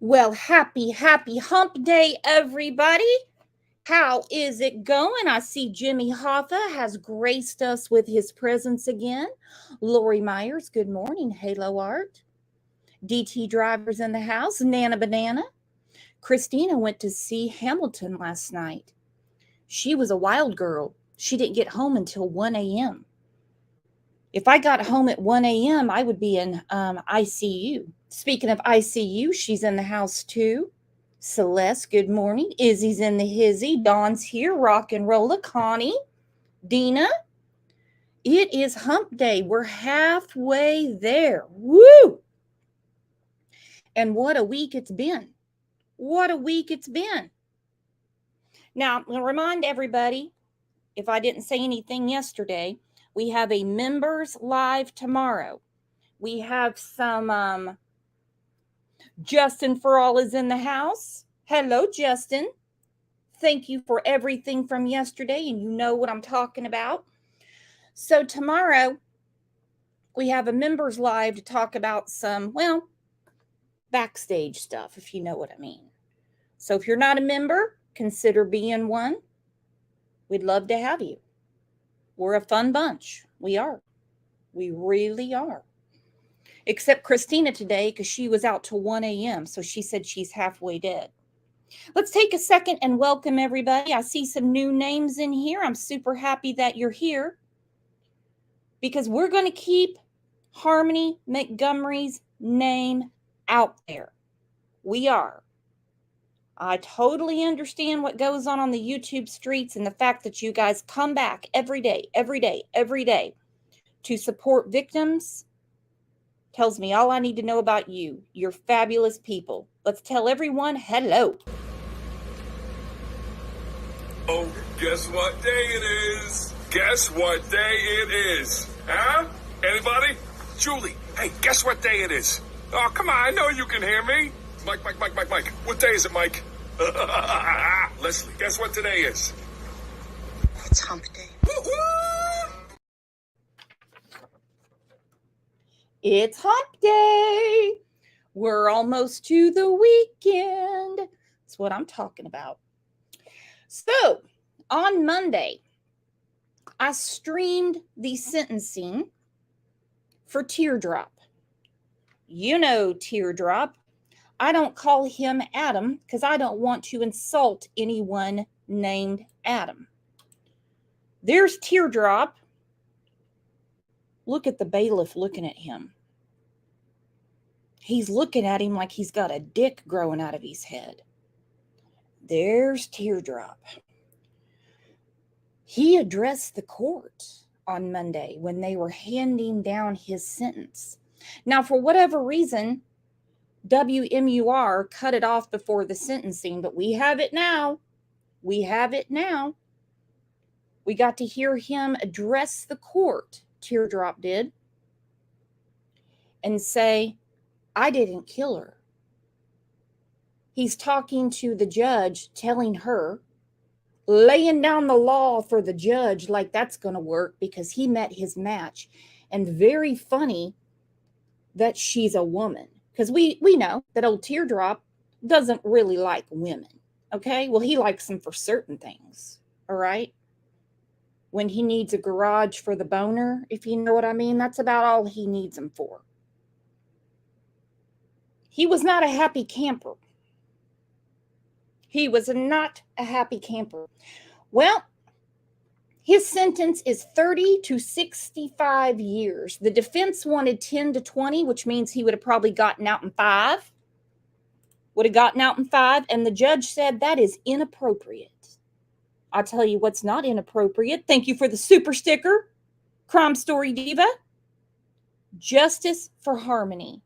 Well, happy hump day, everybody. How is it going? I see Jimmy Hoffa has graced us with his presence again. Lori Myers, good morning. Halo Art. DT Drivers in the house. Nana Banana. Christina went to see Hamilton last night. She was a wild girl. She didn't get home until 1 a.m. If I got home at 1 a.m., I would be in ICU. Speaking of ICU, she's in the house too. Celeste, good morning. Izzy's in the hizzy. Dawn's here. Rock and rolla. Connie, Dina. It is hump day. We're halfway there. Woo! And what a week it's been. What a week it's been. Now, I'm going to remind everybody, if I didn't say anything yesterday, we have a members live tomorrow. We have some Justin for all is in the house. Hello, Justin. Thank you for everything from yesterday, and you know what I'm talking about. So tomorrow, we have a members live to talk about some, well, backstage stuff, if you know what I mean. So if you're not a member, consider being one. We'd love to have you. We're a fun bunch. We are. We really are. Except Christina today, because she was out till 1 a.m., so she said she's halfway dead. Let's take a second and welcome everybody. I see some new names in here. I'm super happy that you're here because we're going to keep Harmony Montgomery's name out there. We are. I totally understand what goes on the YouTube streets and the fact that you guys come back every day to support victims tells me all I need to know about you. You're fabulous people. Let's tell everyone hello. Oh, guess what day it is? Guess what day it is? Huh? Anybody? Julie, hey, guess what day it is? Oh, come on, I know you can hear me. Mike. What day is it, Mike? Leslie, guess what today is? It's hump day. Woo-hoo! It's hump day. We're almost to the weekend. That's what I'm talking about. So, on Monday, I streamed the sentencing for Teardrop. You know Teardrop. I don't call him Adam because I don't want to insult anyone named Adam. There's Teardrop. Look at the bailiff looking at him. He's looking at him like he's got a dick growing out of his head. There's Teardrop. He addressed the court on Monday when they were handing down his sentence. Now, for whatever reason, WMUR cut it off before the sentencing, but we have it now. We have it now. We got to hear him address the court, Teardrop did, and say, I didn't kill her. He's talking to the judge, telling her, laying down the law for the judge like that's going to work because he met his match. And very funny that she's a woman because we know that old Teardrop doesn't really like women. Okay, well, he likes them for certain things. All right, when he needs a garage for the boner, if you know what I mean, that's about all he needs them for. He was not a happy camper. He was not a happy camper. Well, his sentence is 30 to 65 years. The defense wanted 10 to 20, which means he would have probably gotten out in 5. And the judge said that is inappropriate. I'll tell you what's not inappropriate. Thank you for the super sticker, Crime Story Diva. Justice for Harmony.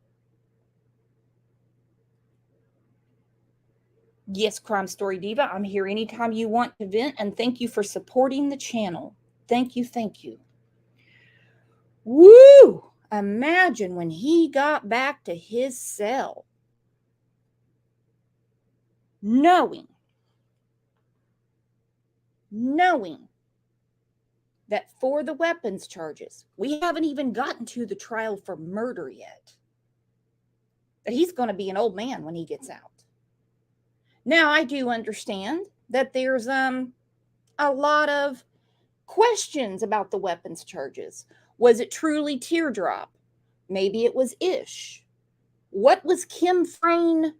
Yes, Crime Story Diva, I'm here anytime you want to vent, and thank you for supporting the channel. Thank you. Woo! Imagine when he got back to his cell, knowing that for the weapons charges, we haven't even gotten to the trial for murder yet. that he's going to be an old man when he gets out. Now, I do understand that there's a lot of questions about the weapons charges. Was it truly Teardrop? Maybe it was Ish. What was Kim Frayne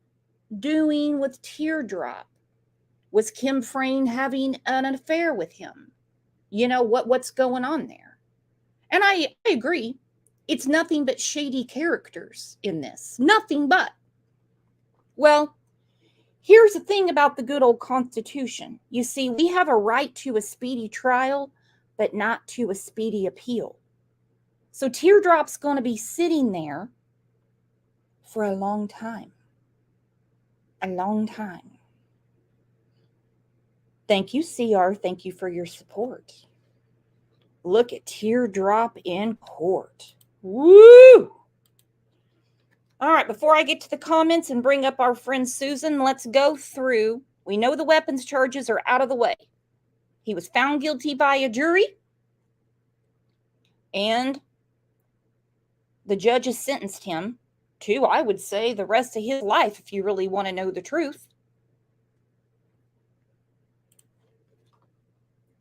doing with Teardrop? Was Kim Frayne having an affair with him? You know, what's going on there? And I agree. It's nothing but shady characters in this. Nothing but. Well, here's the thing about the good old Constitution. You see, we have a right to a speedy trial, but not to a speedy appeal. So Teardrop's going to be sitting there for a long time. A long time. Thank you, CR. Thank you for your support. Look at Teardrop in court. Woo! All right, before I get to the comments and bring up our friend Susan, let's go through. We know the weapons charges are out of the way. He was found guilty by a jury, and the judges sentenced him to, I would say, the rest of his life, if you really want to know the truth.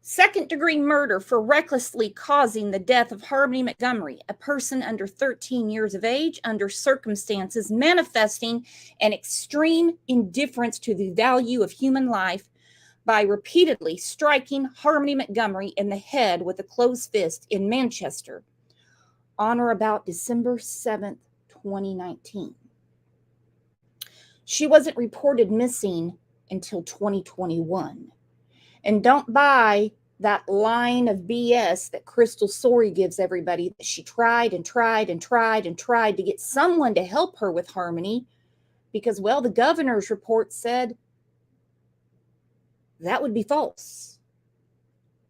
Second-degree murder for recklessly causing the death of Harmony Montgomery, a person under 13 years of age, under circumstances manifesting an extreme indifference to the value of human life by repeatedly striking Harmony Montgomery in the head with a closed fist in Manchester on or about December 7th, 2019. She wasn't reported missing until 2021. And don't buy that line of BS that Crystal Sorey gives everybody, that she tried and tried and tried and tried to get someone to help her with Harmony because, well, the governor's report said that would be false.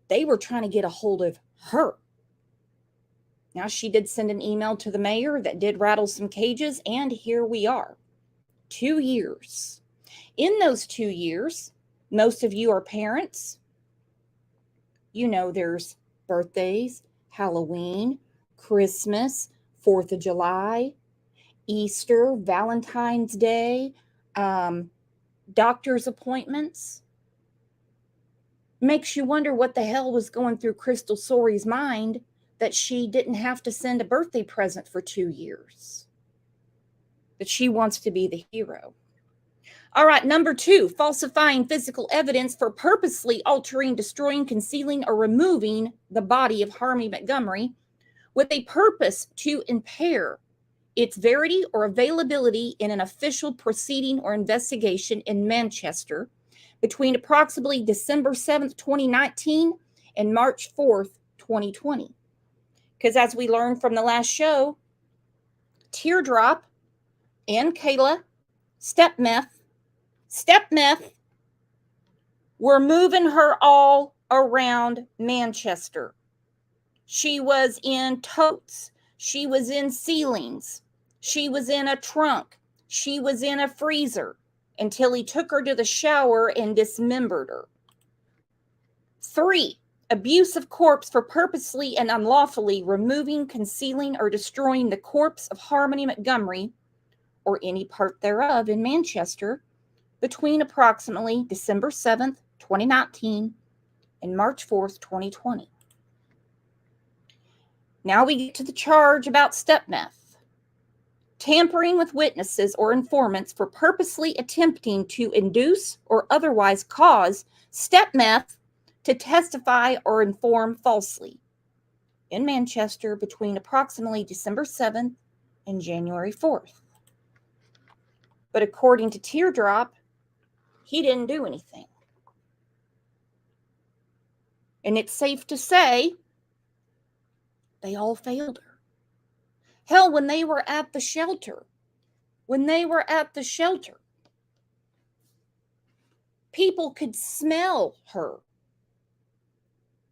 They were trying to get a hold of her. Now, she did send an email to the mayor that did rattle some cages, and here we are. 2 years. In those 2 years, most of you are parents. You know, there's birthdays, Halloween, Christmas, 4th of July, Easter, Valentine's Day, doctor's appointments. Makes you wonder what the hell was going through Crystal Sorey's mind that she didn't have to send a birthday present for 2 years. That she wants to be the hero. All right, number 2, falsifying physical evidence for purposely altering, destroying, concealing, or removing the body of Harmony Montgomery with a purpose to impair its verity or availability in an official proceeding or investigation in Manchester between approximately December 7th, 2019 and March 4th, 2020. Because as we learned from the last show, Teardrop and Kayla Stepmeth were moving her all around Manchester. She was in totes. She was in ceilings. She was in a trunk. She was in a freezer until he took her to the shower and dismembered her. 3, abuse of corpse for purposely and unlawfully removing, concealing, or destroying the corpse of Harmony Montgomery or any part thereof in Manchester between approximately December 7th, 2019 and March 4th, 2020. Now we get to the charge about Stepmeth. Tampering with witnesses or informants for purposely attempting to induce or otherwise cause Stepmeth to testify or inform falsely in Manchester between approximately December 7th and January 4th. But according to Teardrop, he didn't do anything. And it's safe to say they all failed her. Hell, when they were at the shelter, people could smell her.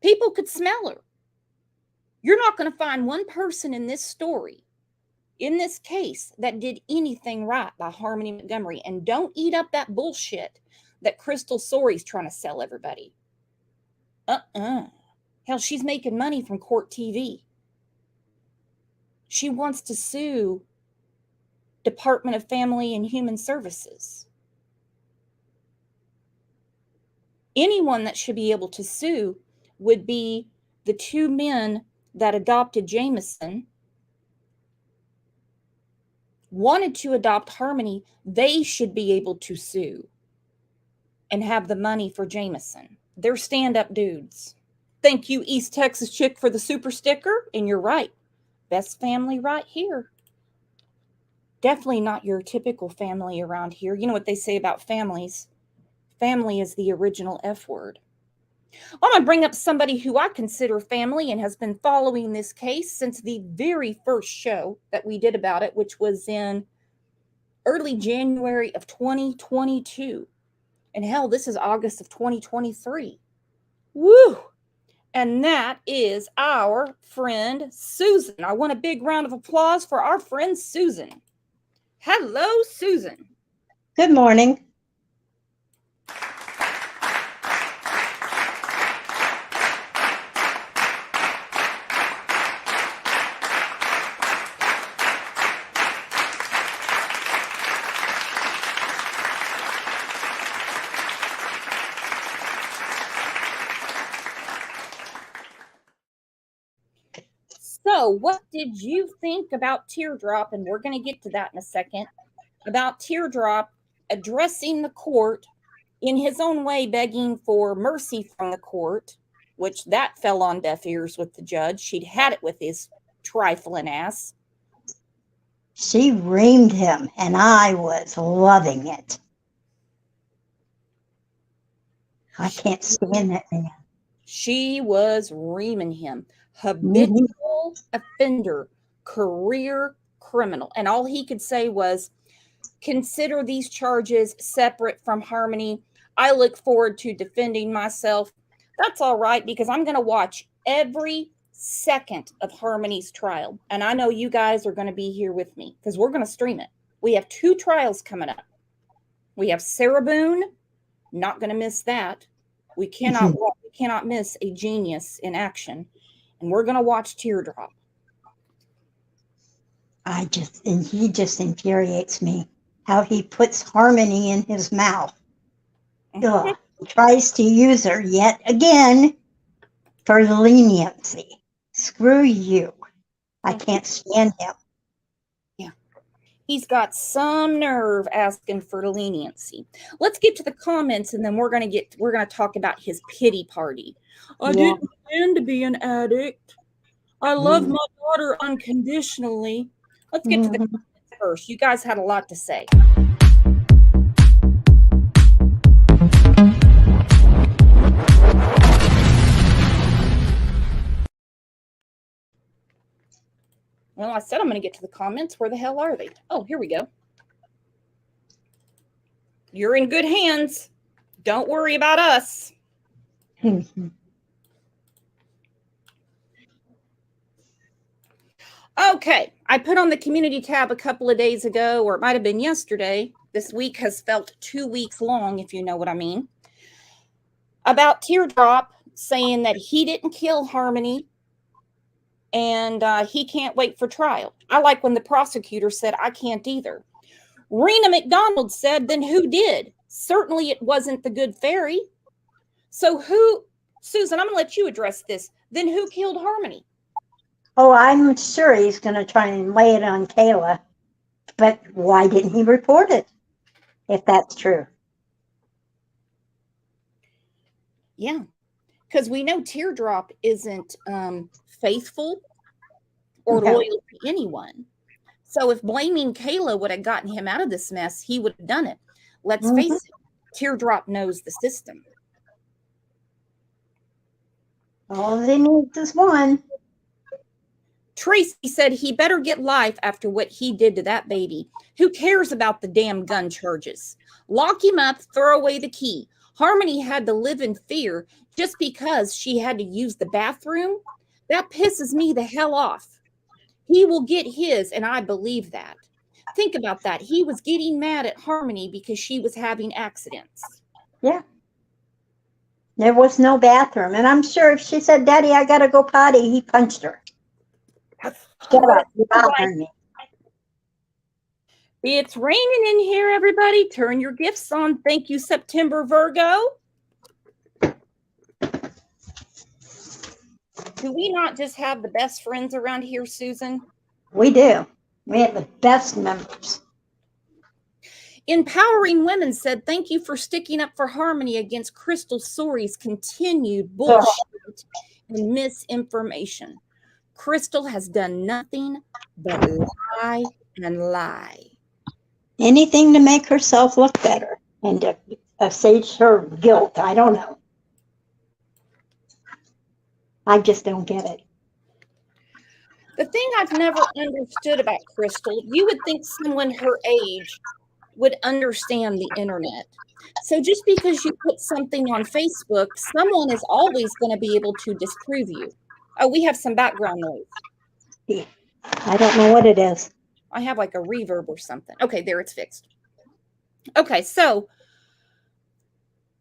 People could smell her. You're not going to find one person in this story, in this case, that did anything right by Harmony Montgomery. And don't eat up that bullshit that Crystal Sorey's trying to sell everybody. Hell, she's making money from Court TV. She wants to sue Department of Family and Human Services. Anyone that should be able to sue would be the two men that adopted Jameson, wanted to adopt Harmony. They should be able to sue and have the money for Jameson. They're stand-up dudes. Thank you, East Texas Chick, for the super sticker. And you're right. Best family right here. Definitely not your typical family around here. You know what they say about families? Family is the original F word. I'm going to bring up somebody who I consider family and has been following this case since the very first show that we did about it, which was in early January of 2022. And hell, this is August of 2023. Woo! And that is our friend Susan. I want a big round of applause for our friend Susan. Hello, Susan. Good morning. So, what did you think about Teardrop? And we're going to get to that in a second. About Teardrop addressing the court in his own way, begging for mercy from the court, which that fell on deaf ears with the judge. She'd had it with his trifling ass. She reamed him, and I was loving it. I can't stand that man. She was reaming him. Habitual offender, career criminal. And all he could say was, consider these charges separate from Harmony. I look forward to defending myself. That's all right, because I'm going to watch every second of Harmony's trial. And I know you guys are going to be here with me because we're going to stream it. We have 2 trials coming up. We have Sarah Boone. Not going to miss that. We cannot miss a genius in action. And we're going to watch Teardrop. He just infuriates me. How he puts Harmony in his mouth. Ugh. He tries to use her yet again for the leniency. Screw you. I can't stand him. Yeah. He's got some nerve asking for leniency. Let's get to the comments, and then we're going to talk about his pity party. I didn't plan to be an addict. I love my daughter unconditionally. Let's get to the comments first. You guys had a lot to say. Well, I said I'm going to get to the comments. Where the hell are they? Oh, here we go. You're in good hands. Don't worry about us. Okay, I put on the community tab a couple of days ago, or it might have been yesterday. This week has felt 2 weeks long, if you know what I mean. About Teardrop saying that he didn't kill Harmony and he can't wait for trial. I like when the prosecutor said, I can't either. Rena McDonald said, then who did? Certainly it wasn't the good fairy. So who, Susan, I'm going to let you address this. Then who killed Harmony? Oh, I'm sure he's going to try and lay it on Kayla. But why didn't he report it, if that's true? Yeah, because we know Teardrop isn't faithful or loyal to anyone. So if blaming Kayla would have gotten him out of this mess, he would have done it. Let's face it, Teardrop knows the system. All they need is one. Tracy said he better get life after what he did to that baby. Who cares about the damn gun charges? Lock him up, throw away the key. Harmony had to live in fear just because she had to use the bathroom. That pisses me the hell off. He will get his, and I believe that. Think about that. He was getting mad at Harmony because she was having accidents. Yeah. There was no bathroom. And I'm sure if she said, Daddy, I got to go potty, he punched her. Shut up. You're bothering me. It's raining in here, everybody. Turn your gifts on. Thank you, September Virgo. Do we not just have the best friends around here, Susan? We do. We have the best members. Empowering Women said, thank you for sticking up for Harmony against Crystal Sori's continued bullshit and misinformation. Crystal has done nothing but lie and lie. Anything to make herself look better and to assuage her guilt. I don't know. I just don't get it. The thing I've never understood about Crystal, you would think someone her age would understand the internet. So just because you put something on Facebook, someone is always going to be able to disprove you. Oh, we have some background noise. I don't know what it is. I have like a reverb or something. Okay, there, it's fixed. Okay, so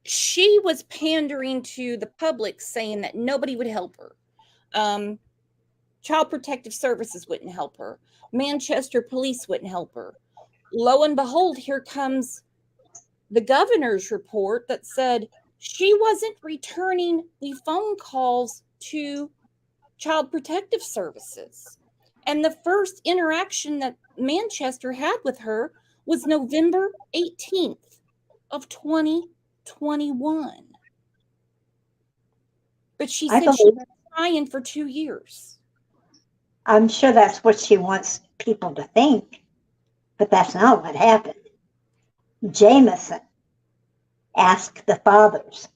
she was pandering to the public, saying that nobody would help her. Child Protective Services wouldn't help her. Manchester Police wouldn't help her. Lo and behold, here comes the governor's report that said she wasn't returning the phone calls to Child Protective Services. And the first interaction that Manchester had with her was November 18th of 2021. But she said she was trying for 2 years. I'm sure that's what she wants people to think, but that's not what happened. Jameson asked the fathers,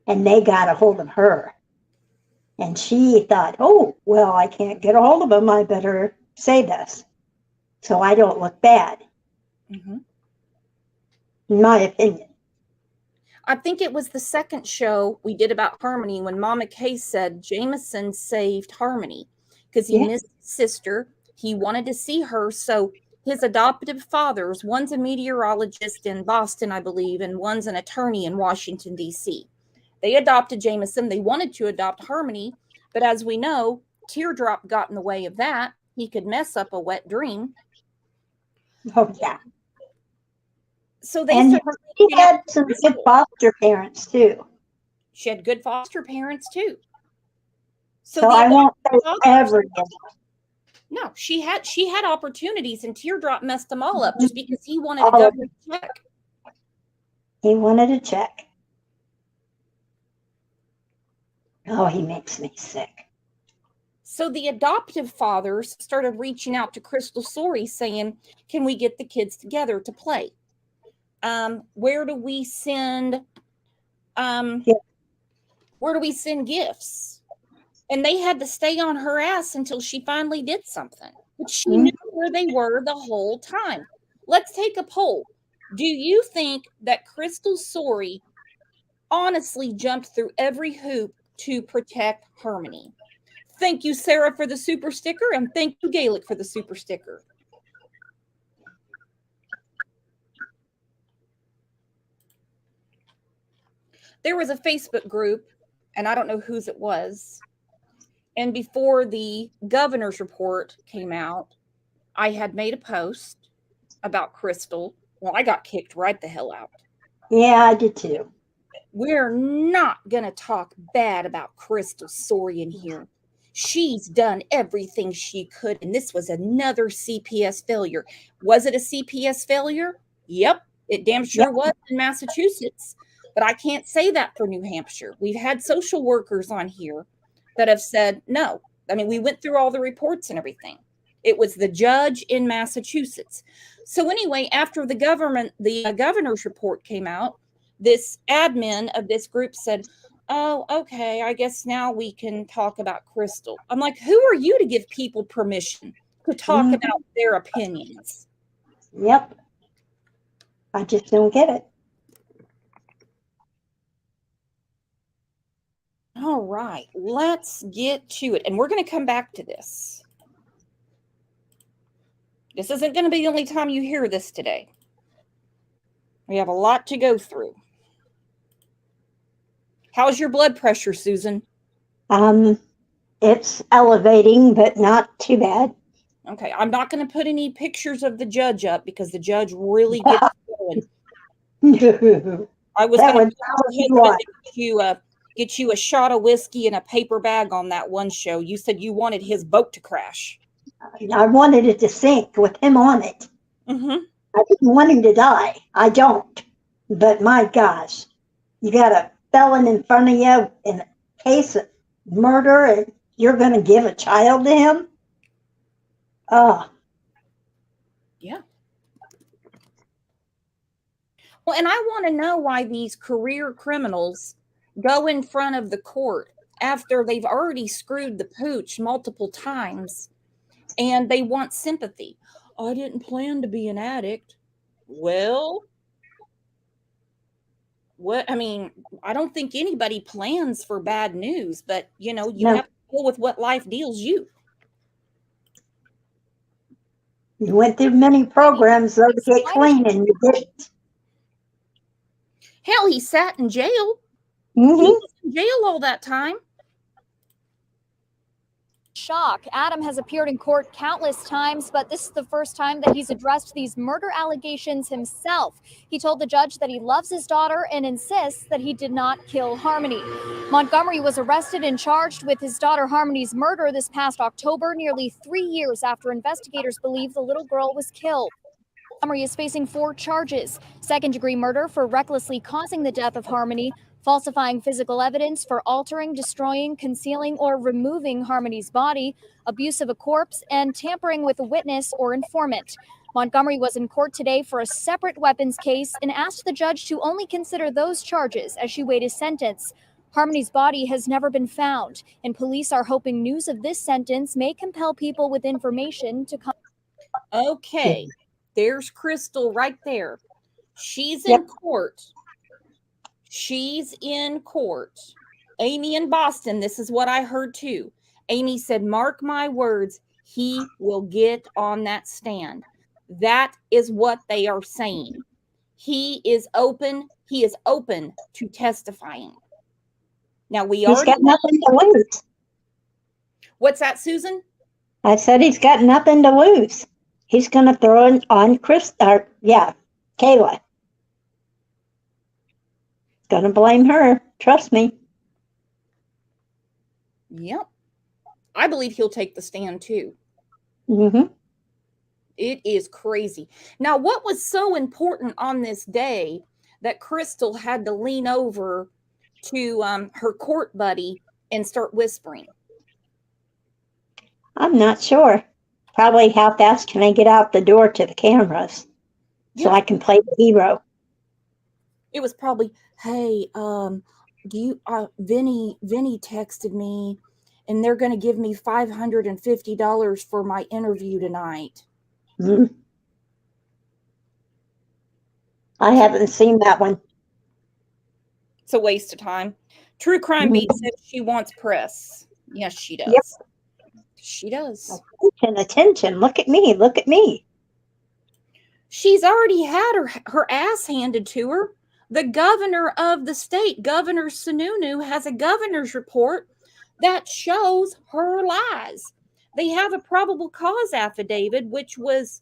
and they got a hold of her. And she thought, oh, well, I can't get a hold of them. I better say this so I don't look bad. Mm-hmm. In my opinion. I think it was the second show we did about Harmony when Mama Kay said Jameson saved Harmony because he missed his sister. He wanted to see her. So his adoptive fathers, one's a meteorologist in Boston, I believe, and one's an attorney in Washington, D.C. They adopted Jameson. They wanted to adopt Harmony. But as we know, Teardrop got in the way of that. He could mess up a wet dream. Oh, yeah. So they and she had some good foster parents, too. She had good foster parents, too. So I won't say everything. No, she had opportunities, and Teardrop messed them all up just because he wanted a government check. He wanted a check. Oh, he makes me sick. So the adoptive fathers started reaching out to Crystal Sori saying, can we get the kids together to play? Where do we send gifts? And they had to stay on her ass until she finally did something. But she knew where they were the whole time. Let's take a poll. Do you think that Crystal Sori honestly jumped through every hoop to protect Harmony? Thank you, Sarah, for the super sticker, and thank you, Gaelic, for the super sticker. There was a Facebook group, and I don't know whose it was. And before the governor's report came out, I had made a post about Crystal. Well, I got kicked right the hell out. Yeah, I did too. We're not going to talk bad about Crystal Sori in here. She's done everything she could, and this was another CPS failure. Was it a CPS failure? Yep, it damn sure was in Massachusetts. But I can't say that for New Hampshire. We've had social workers on here that have said no. I mean, we went through all the reports and everything. It was the judge in Massachusetts. So anyway, after the governor's report came out, this admin of this group said, oh, okay, I guess now we can talk about Crystal. I'm like, who are you to give people permission to talk about their opinions? Yep. I just don't get it. All right, let's get to it. And we're going to come back to this. This isn't going to be the only time you hear this today. We have a lot to go through. How's your blood pressure, Susan? It's elevating, but not too bad. Okay, I'm not going to put any pictures of the judge up because the judge really gets going. I was That going to was you are. get you a shot of whiskey and a paper bag on that one show. You said you wanted his boat to crash. I wanted it to sink with him on it. Mm-hmm. I didn't want him to die. I don't. But my gosh, you got a felon in front of you in a case of murder, and you're going to give a child to him? Oh, Yeah. Well, and I want to know why these career criminals go in front of the court after they've already screwed the pooch multiple times and they want sympathy. I didn't plan to be an addict. Well, I mean, I don't think anybody plans for bad news, but you know, you no. have to deal with what life deals you. You went through many programs though to get clean, and you didn't. Hell, he sat in jail. Mm-hmm. He was in jail all that time. Shock. Adam has appeared in court countless times, but this is the first time that he's addressed these murder allegations himself. He told the judge that he loves his daughter and insists that he did not kill Harmony. Montgomery was arrested and charged with his daughter Harmony's murder this past October, nearly 3 years after investigators believe the little girl was killed. Montgomery is facing 4 charges: second-degree murder for recklessly causing the death of Harmony, falsifying physical evidence for altering, destroying, concealing, or removing Harmony's body, abuse of a corpse, and tampering with a witness or informant. Montgomery was in court today for a separate weapons case and asked the judge to only consider those charges as she weighed his sentence. Harmony's body has never been found, and police are hoping news of this sentence may compel people with information to come. Okay, there's Crystal right there. She's in court. She's in court. Amy in Boston, this is what I heard too. Amy said, mark my words, he will get on that stand. That is what they are saying. He is open to testifying. Now He's got nothing to lose. What's that, Susan? I said he's got nothing to lose. He's going to throw it on Kayla. Gonna blame her. Trust me. Yep. I believe he'll take the stand too. Mm-hmm. It is crazy. Now, what was so important on this day that Crystal had to lean over to her court buddy and start whispering? I'm not sure. Probably how fast can I get out the door to the cameras so I can play the hero. It was probably, hey, Vinny texted me and they're going to give me $550 for my interview tonight. Mm-hmm. I haven't seen that one. It's a waste of time. True Crime Beat says she wants press. Yes, she does. Yep. She does. Attention. Look at me. Look at me. She's already had her ass handed to her. The governor of the state, Governor Sununu, has a governor's report that shows her lies. They have a probable cause affidavit, which was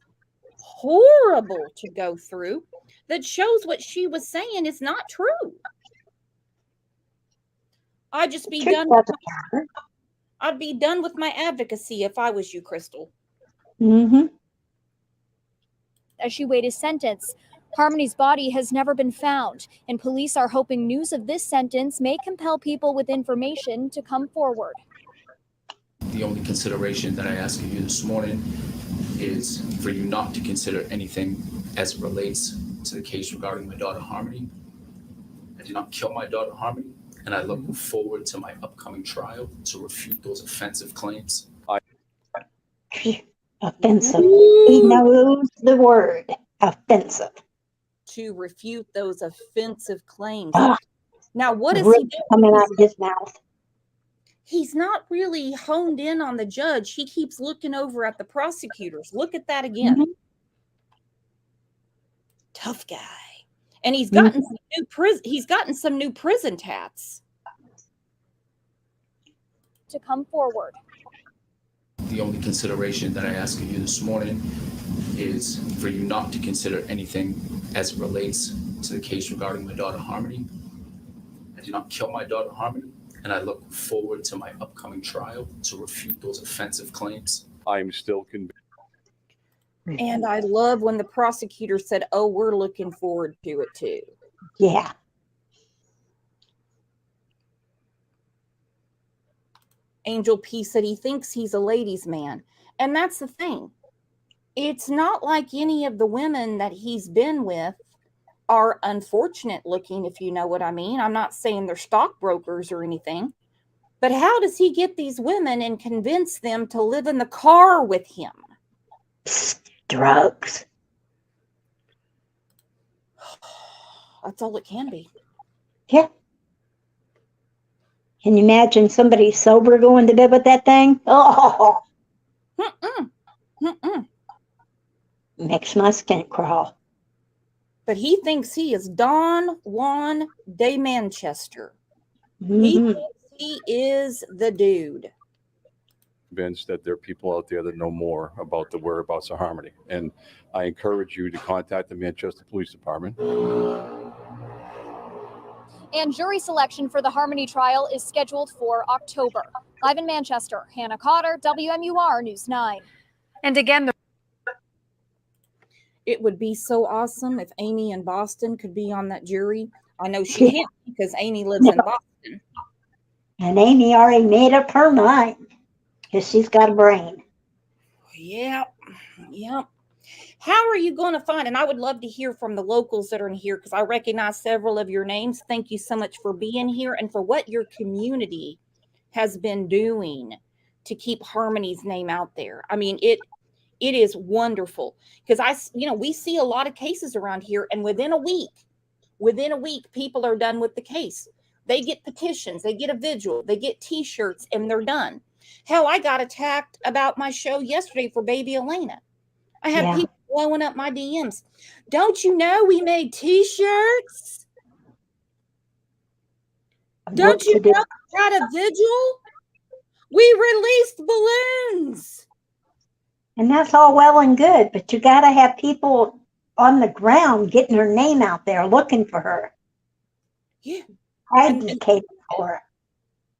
horrible to go through, that shows what she was saying is not true. I'd be done with my advocacy if I was you, Crystal. Mm-hmm. As she weighed his sentence, Harmony's body has never been found, and police are hoping news of this sentence may compel people with information to come forward. The only consideration that I ask of you this morning is for you not to consider anything as it relates to the case regarding my daughter Harmony. I did not kill my daughter Harmony, and I look forward to my upcoming trial to refute those offensive claims. Offensive. He knows the word offensive. To refute those offensive claims. Ah, now, what is really he doing? Coming out of his mouth. He's not really honed in on the judge. He keeps looking over at the prosecutors. Look at that again. Mm-hmm. Tough guy. And he's gotten some new prison tats. To come forward. The only consideration that I ask of you this morning is for you not to consider anything as it relates to the case regarding my daughter Harmony. I did not kill my daughter Harmony, and I look forward to my upcoming trial to refute those offensive claims. I'm still convinced. And I love when the prosecutor said, "Oh, we're looking forward to it too." Yeah. Angel P said he thinks he's a ladies' man. And that's the thing. It's not like any of the women that he's been with are unfortunate looking, if you know what I mean. I'm not saying they're stockbrokers or anything. But how does he get these women and convince them to live in the car with him? Psst, drugs. That's all it can be. Yeah. Can you imagine somebody sober going to bed with that thing? Oh, makes my skin crawl. But he thinks he is Don Juan de Manchester. He Mhm. thinks he is the dude. Convinced that there are people out there that know more about the whereabouts of Harmony. And I encourage you to contact the Manchester Police Department. And jury selection for the Harmony trial is scheduled for October. Live in Manchester, Hannah Cotter, WMUR News 9. And again, It would be so awesome if Amy in Boston could be on that jury. I know she can't because Amy lives in Boston. And Amy already made up her mind because she's got a brain. Yep. How are you going to find, and I would love to hear from the locals that are in here because I recognize several of your names. Thank you so much for being here and for what your community has been doing to keep Harmony's name out there. I mean, it is wonderful because we see a lot of cases around here, and within a week, people are done with the case. They get petitions, they get a vigil, they get t-shirts, and they're done. Hell, I got attacked about my show yesterday for baby Elena. I had people blowing up my DMs. Don't you know we made t-shirts? Don't you know we had a vigil? We released balloons. And that's all well and good, but you got to have people on the ground getting her name out there looking for her. Yeah. Advocating for her.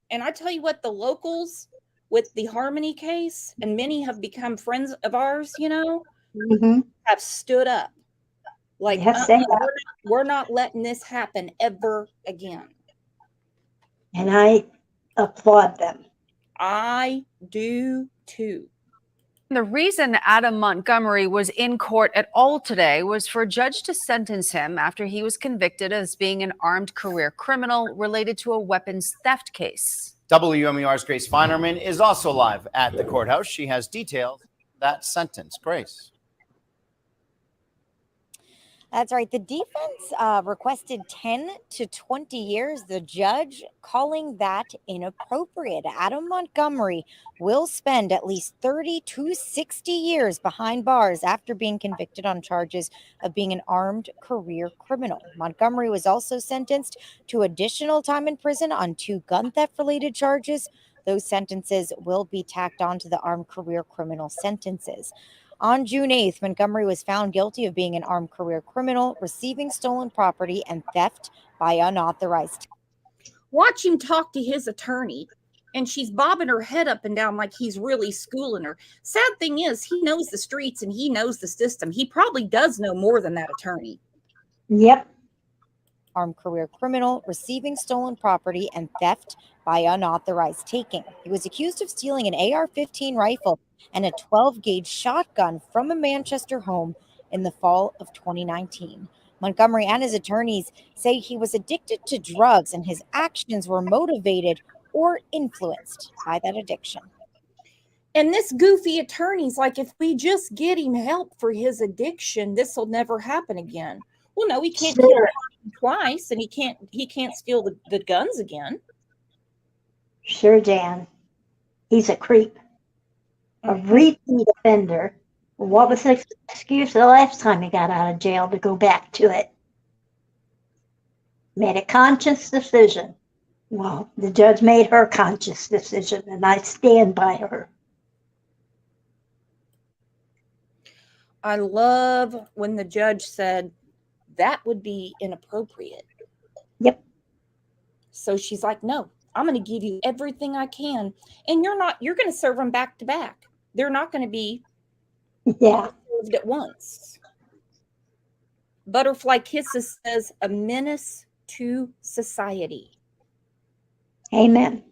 And I tell you what, the locals with the Harmony case, and many have become friends of ours, have stood up. Like, we're not letting this happen ever again. And I applaud them. I do too. the reason Adam Montgomery was in court at all today was for a judge to sentence him after he was convicted as being an armed career criminal related to a weapons theft case. WMUR's Grace Feinerman is also live at the courthouse. She has details of that sentence. Grace. That's right. The defense requested 10 to 20 years. The judge calling that inappropriate. Adam Montgomery will spend at least 30 to 60 years behind bars after being convicted on charges of being an armed career criminal. Montgomery was also sentenced to additional time in prison on 2 gun theft related charges. Those sentences will be tacked on to the armed career criminal sentences. On June 8th, Montgomery was found guilty of being an armed career criminal, receiving stolen property, and theft by unauthorized. Watch him talk to his attorney, and she's bobbing her head up and down like he's really schooling her. Sad thing is, he knows the streets and he knows the system. He probably does know more than that attorney. Yep. Armed career criminal, receiving stolen property, and theft by unauthorized taking. He was accused of stealing an AR-15 rifle and a 12-gauge shotgun from a Manchester home in the fall of 2019. Montgomery and his attorneys say he was addicted to drugs and his actions were motivated or influenced by that addiction. And this goofy attorney's like, if we just get him help for his addiction, this will never happen again. Well, no, he can't kill him twice, and he can't steal the guns again. Sure, Dan. He's a creep. A repeat offender. What was the excuse the last time he got out of jail to go back to it? Made a conscious decision. Well, the judge made her conscious decision, and I stand by her. I love when the judge said that would be inappropriate. Yep. So she's like, no, I'm going to give you everything I can. And you're going to serve them back to back. They're not going to be Yeah. served at once. Butterfly Kisses says, a menace to society. Amen.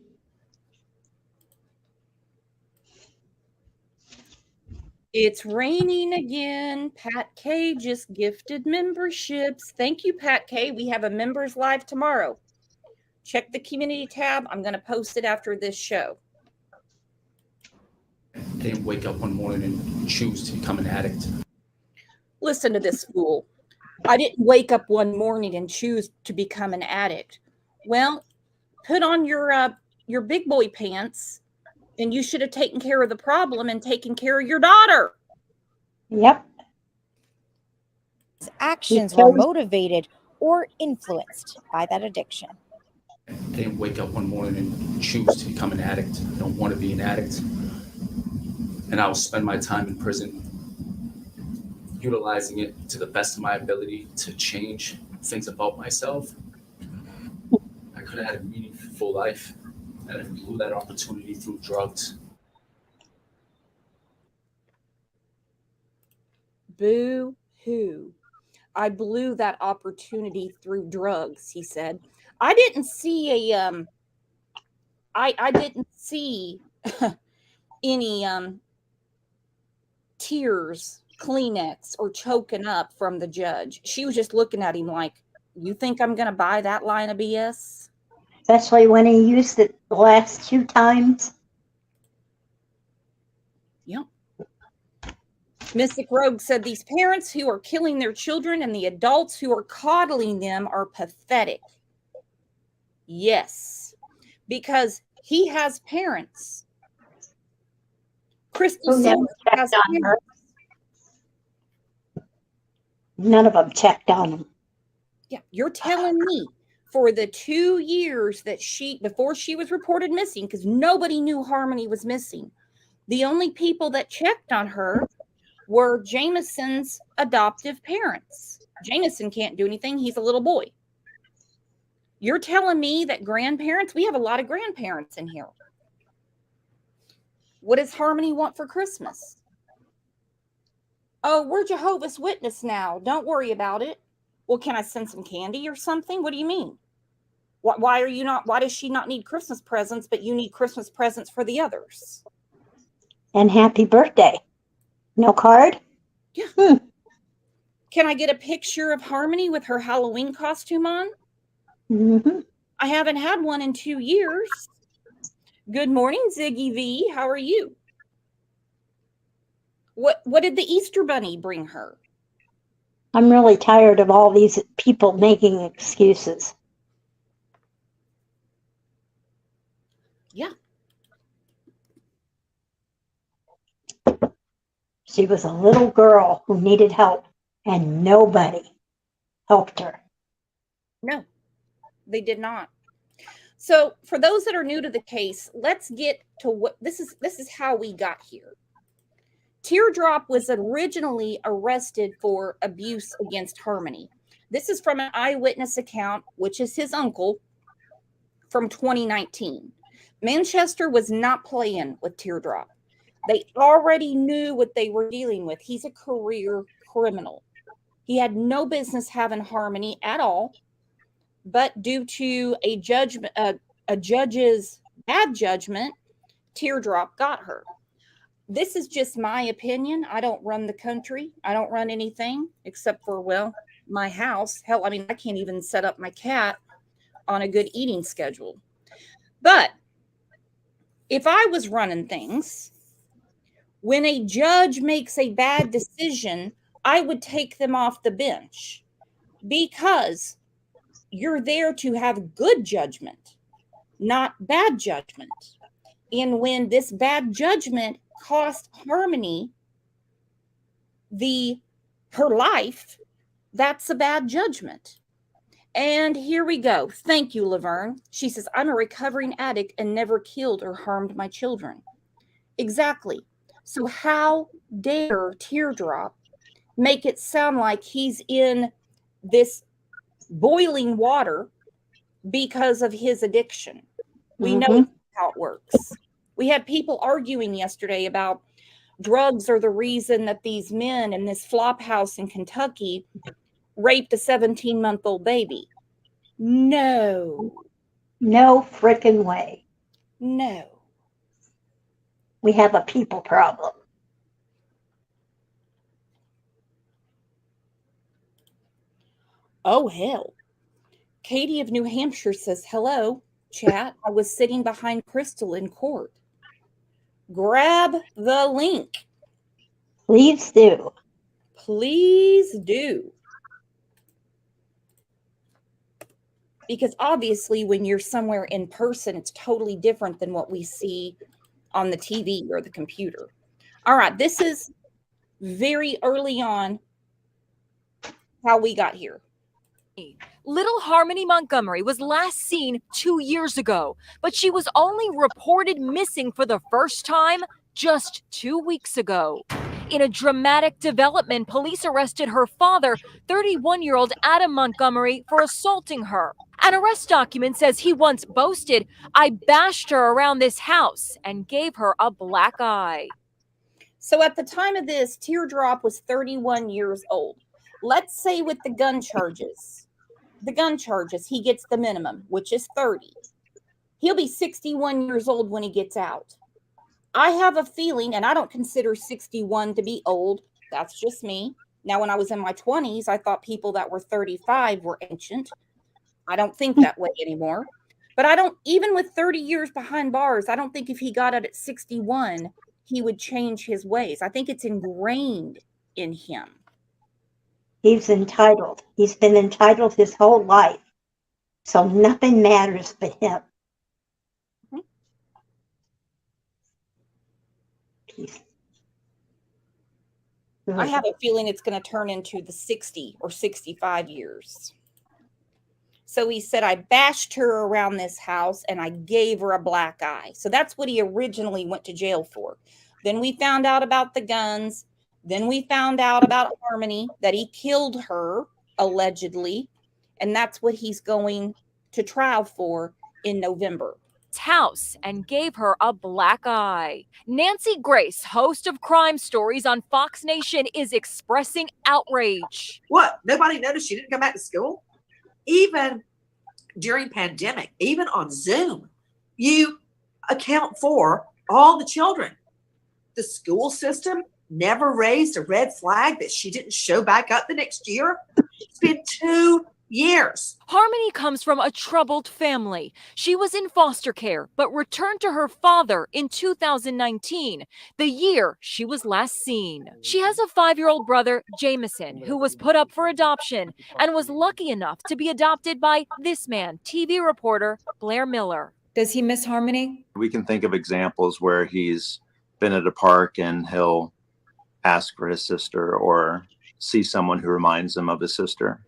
It's raining again. Pat K just gifted memberships. Thank you, Pat K. We have a members live tomorrow. Check the community tab. I'm going to post it after this show. I didn't wake up one morning and choose to become an addict. Listen to this fool. I didn't wake up one morning and choose to become an addict. Well, put on your big boy pants, and you should have taken care of the problem and taken care of your daughter. Yep. His actions were motivated or influenced by that addiction. I didn't wake up one morning and choose to become an addict. I don't want to be an addict. And I will spend my time in prison utilizing it to the best of my ability to change things about myself. I could have had a meaningful life, and I blew that opportunity through drugs. Boo hoo. I blew that opportunity through drugs, he said. I didn't see I didn't see any tears, Kleenex, or choking up from the judge. She was just looking at him like, you think I'm going to buy that line of BS? Especially when he used it the last 2 times. Yep. Mystic Rogue said these parents who are killing their children and the adults who are coddling them are pathetic. Yes, because he has parents. Crystal Who never Silver checked has on her. parents. None of them checked on him. Yeah, you're telling me for the 2 years that before she was reported missing, because nobody knew Harmony was missing, the only people that checked on her were Jameson's adoptive parents. Jameson can't do anything. He's a little boy. You're telling me that grandparents, we have a lot of grandparents in here. What does Harmony want for Christmas? Oh, we're Jehovah's Witness now. Don't worry about it. Well, can I send some candy or something? What do you mean? Why does she not need Christmas presents, but you need Christmas presents for the others? And happy birthday. No card? Yeah. Can I get a picture of Harmony with her Halloween costume on? Mm-hmm. I haven't had one in 2 years. Good morning, Ziggy V. How are you? What did the Easter Bunny bring her? I'm really tired of all these people making excuses. Yeah. She was a little girl who needed help, and nobody helped her. No, they did not. So for those that are new to the case, let's get to what this is how we got here. Teardrop was originally arrested for abuse against Harmony. This is from an eyewitness account, which is his uncle, from 2019. Manchester was not playing with Teardrop. They already knew what they were dealing with. He's a career criminal. He had no business having Harmony at all, but due to a judge's bad judgment, Teardrop got her. This is just my opinion. I don't run the country. I don't run anything except for, well, my house. Hell, I mean, I can't even set up my cat on a good eating schedule. But if I was running things, when a judge makes a bad decision, I would take them off the bench because you're there to have good judgment, not bad judgment. And when this bad judgment cost Harmony her life, that's a bad judgment. And here we go. Thank you, Laverne. She says, I'm a recovering addict and never killed or harmed my children. Exactly. So how dare Teardrop make it sound like he's in this boiling water because of his addiction. We know how it works. We had people arguing yesterday about drugs are the reason that these men in this flop house in Kentucky raped a 17-month-old baby. No. No frickin' way. No. We have a people problem. Oh, hell. Katie of New Hampshire says, hello, chat. I was sitting behind Crystal in court. Grab the link. Please do. Please do. Because obviously when you're somewhere in person, it's totally different than what we see on the TV or the computer. All right, this is very early on how we got here. Little Harmony Montgomery was last seen 2 years ago, but she was only reported missing for the first time just 2 weeks ago. In a dramatic development, police arrested her father, 31-year-old Adam Montgomery, for assaulting her. An arrest document says he once boasted, "I bashed her around this house and gave her a black eye." So at the time of this, Teardrop was 31 years old. Let's say with the gun charges, he gets the minimum, which is 30. He'll be 61 years old when he gets out. I have a feeling, and I don't consider 61 to be old. That's just me. Now, when I was in my 20s, I thought people that were 35 were ancient. I don't think that way anymore. But I don't, even with 30 years behind bars, I don't think if he got out at 61, he would change his ways. I think it's ingrained in him. He's entitled. He's been entitled his whole life. So nothing matters but him. I have a feeling it's going to turn into the 60 or 65 years. So he said, I bashed her around this house and I gave her a black eye. So that's what he originally went to jail for. Then we found out about the guns. Then we found out about Harmony, that he killed her, allegedly. And that's what he's going to trial for in November. House and gave her a black eye. Nancy Grace, host of Crime Stories on Fox Nation, is expressing outrage. What? Nobody noticed she didn't come back to school? Even during pandemic, even on Zoom, you account for all the children. The school system never raised a red flag that she didn't show back up the next year. It's been 2 years. Harmony comes from a troubled family. She was in foster care, but returned to her father in 2019, the year she was last seen. She has a 5-year-old brother, Jameson, who was put up for adoption and was lucky enough to be adopted by this man, TV reporter Blair Miller. Does he miss Harmony? We can think of examples where he's been at a park and he'll ask for his sister or see someone who reminds him of his sister.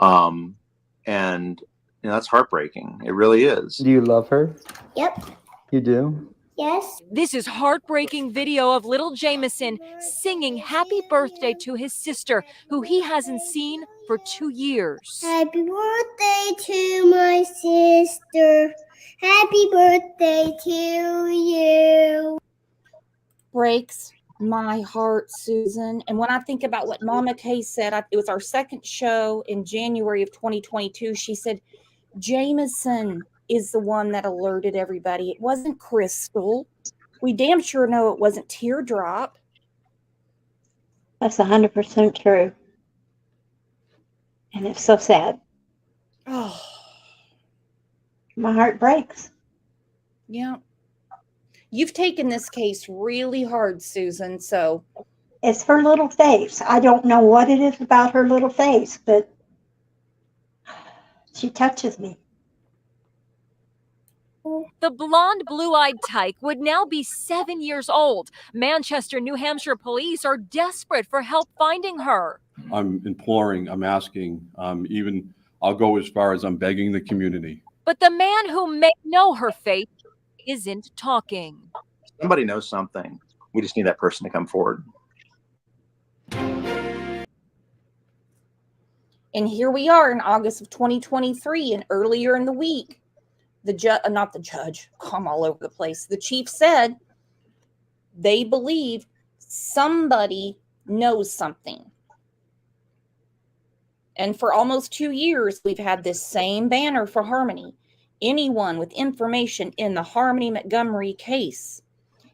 And you know, that's heartbreaking. It really is. Do you love her? Yep. You do? Yes. This is heartbreaking video of little Jameson singing happy birthday to his sister, who he hasn't seen for 2 years. Happy birthday to my sister. Happy birthday to you. Breaks my heart, Susan. And when I think about what Mama Kay said, it was our second show in January of 2022. She said, Jameson is the one that alerted everybody. It wasn't Crystal. We damn sure know it wasn't Teardrop. That's 100% true. And it's so sad. Oh. My heart breaks. Yeah. You've taken this case really hard, Susan, so. It's her little face. I don't know what it is about her little face, but she touches me. The blonde, blue-eyed tyke would now be 7 years old. Manchester, New Hampshire police are desperate for help finding her. I'm imploring, I'm asking, even I'll go as far as I'm begging the community. But the man who may know her fate isn't talking. Somebody knows something. We just need that person to come forward. And here we are in August of 2023, and earlier in the week, not the judge, I'm all over the place. The chief said they believe somebody knows something. And for almost 2 years, we've had this same banner for Harmony. Anyone with information in the Harmony Montgomery case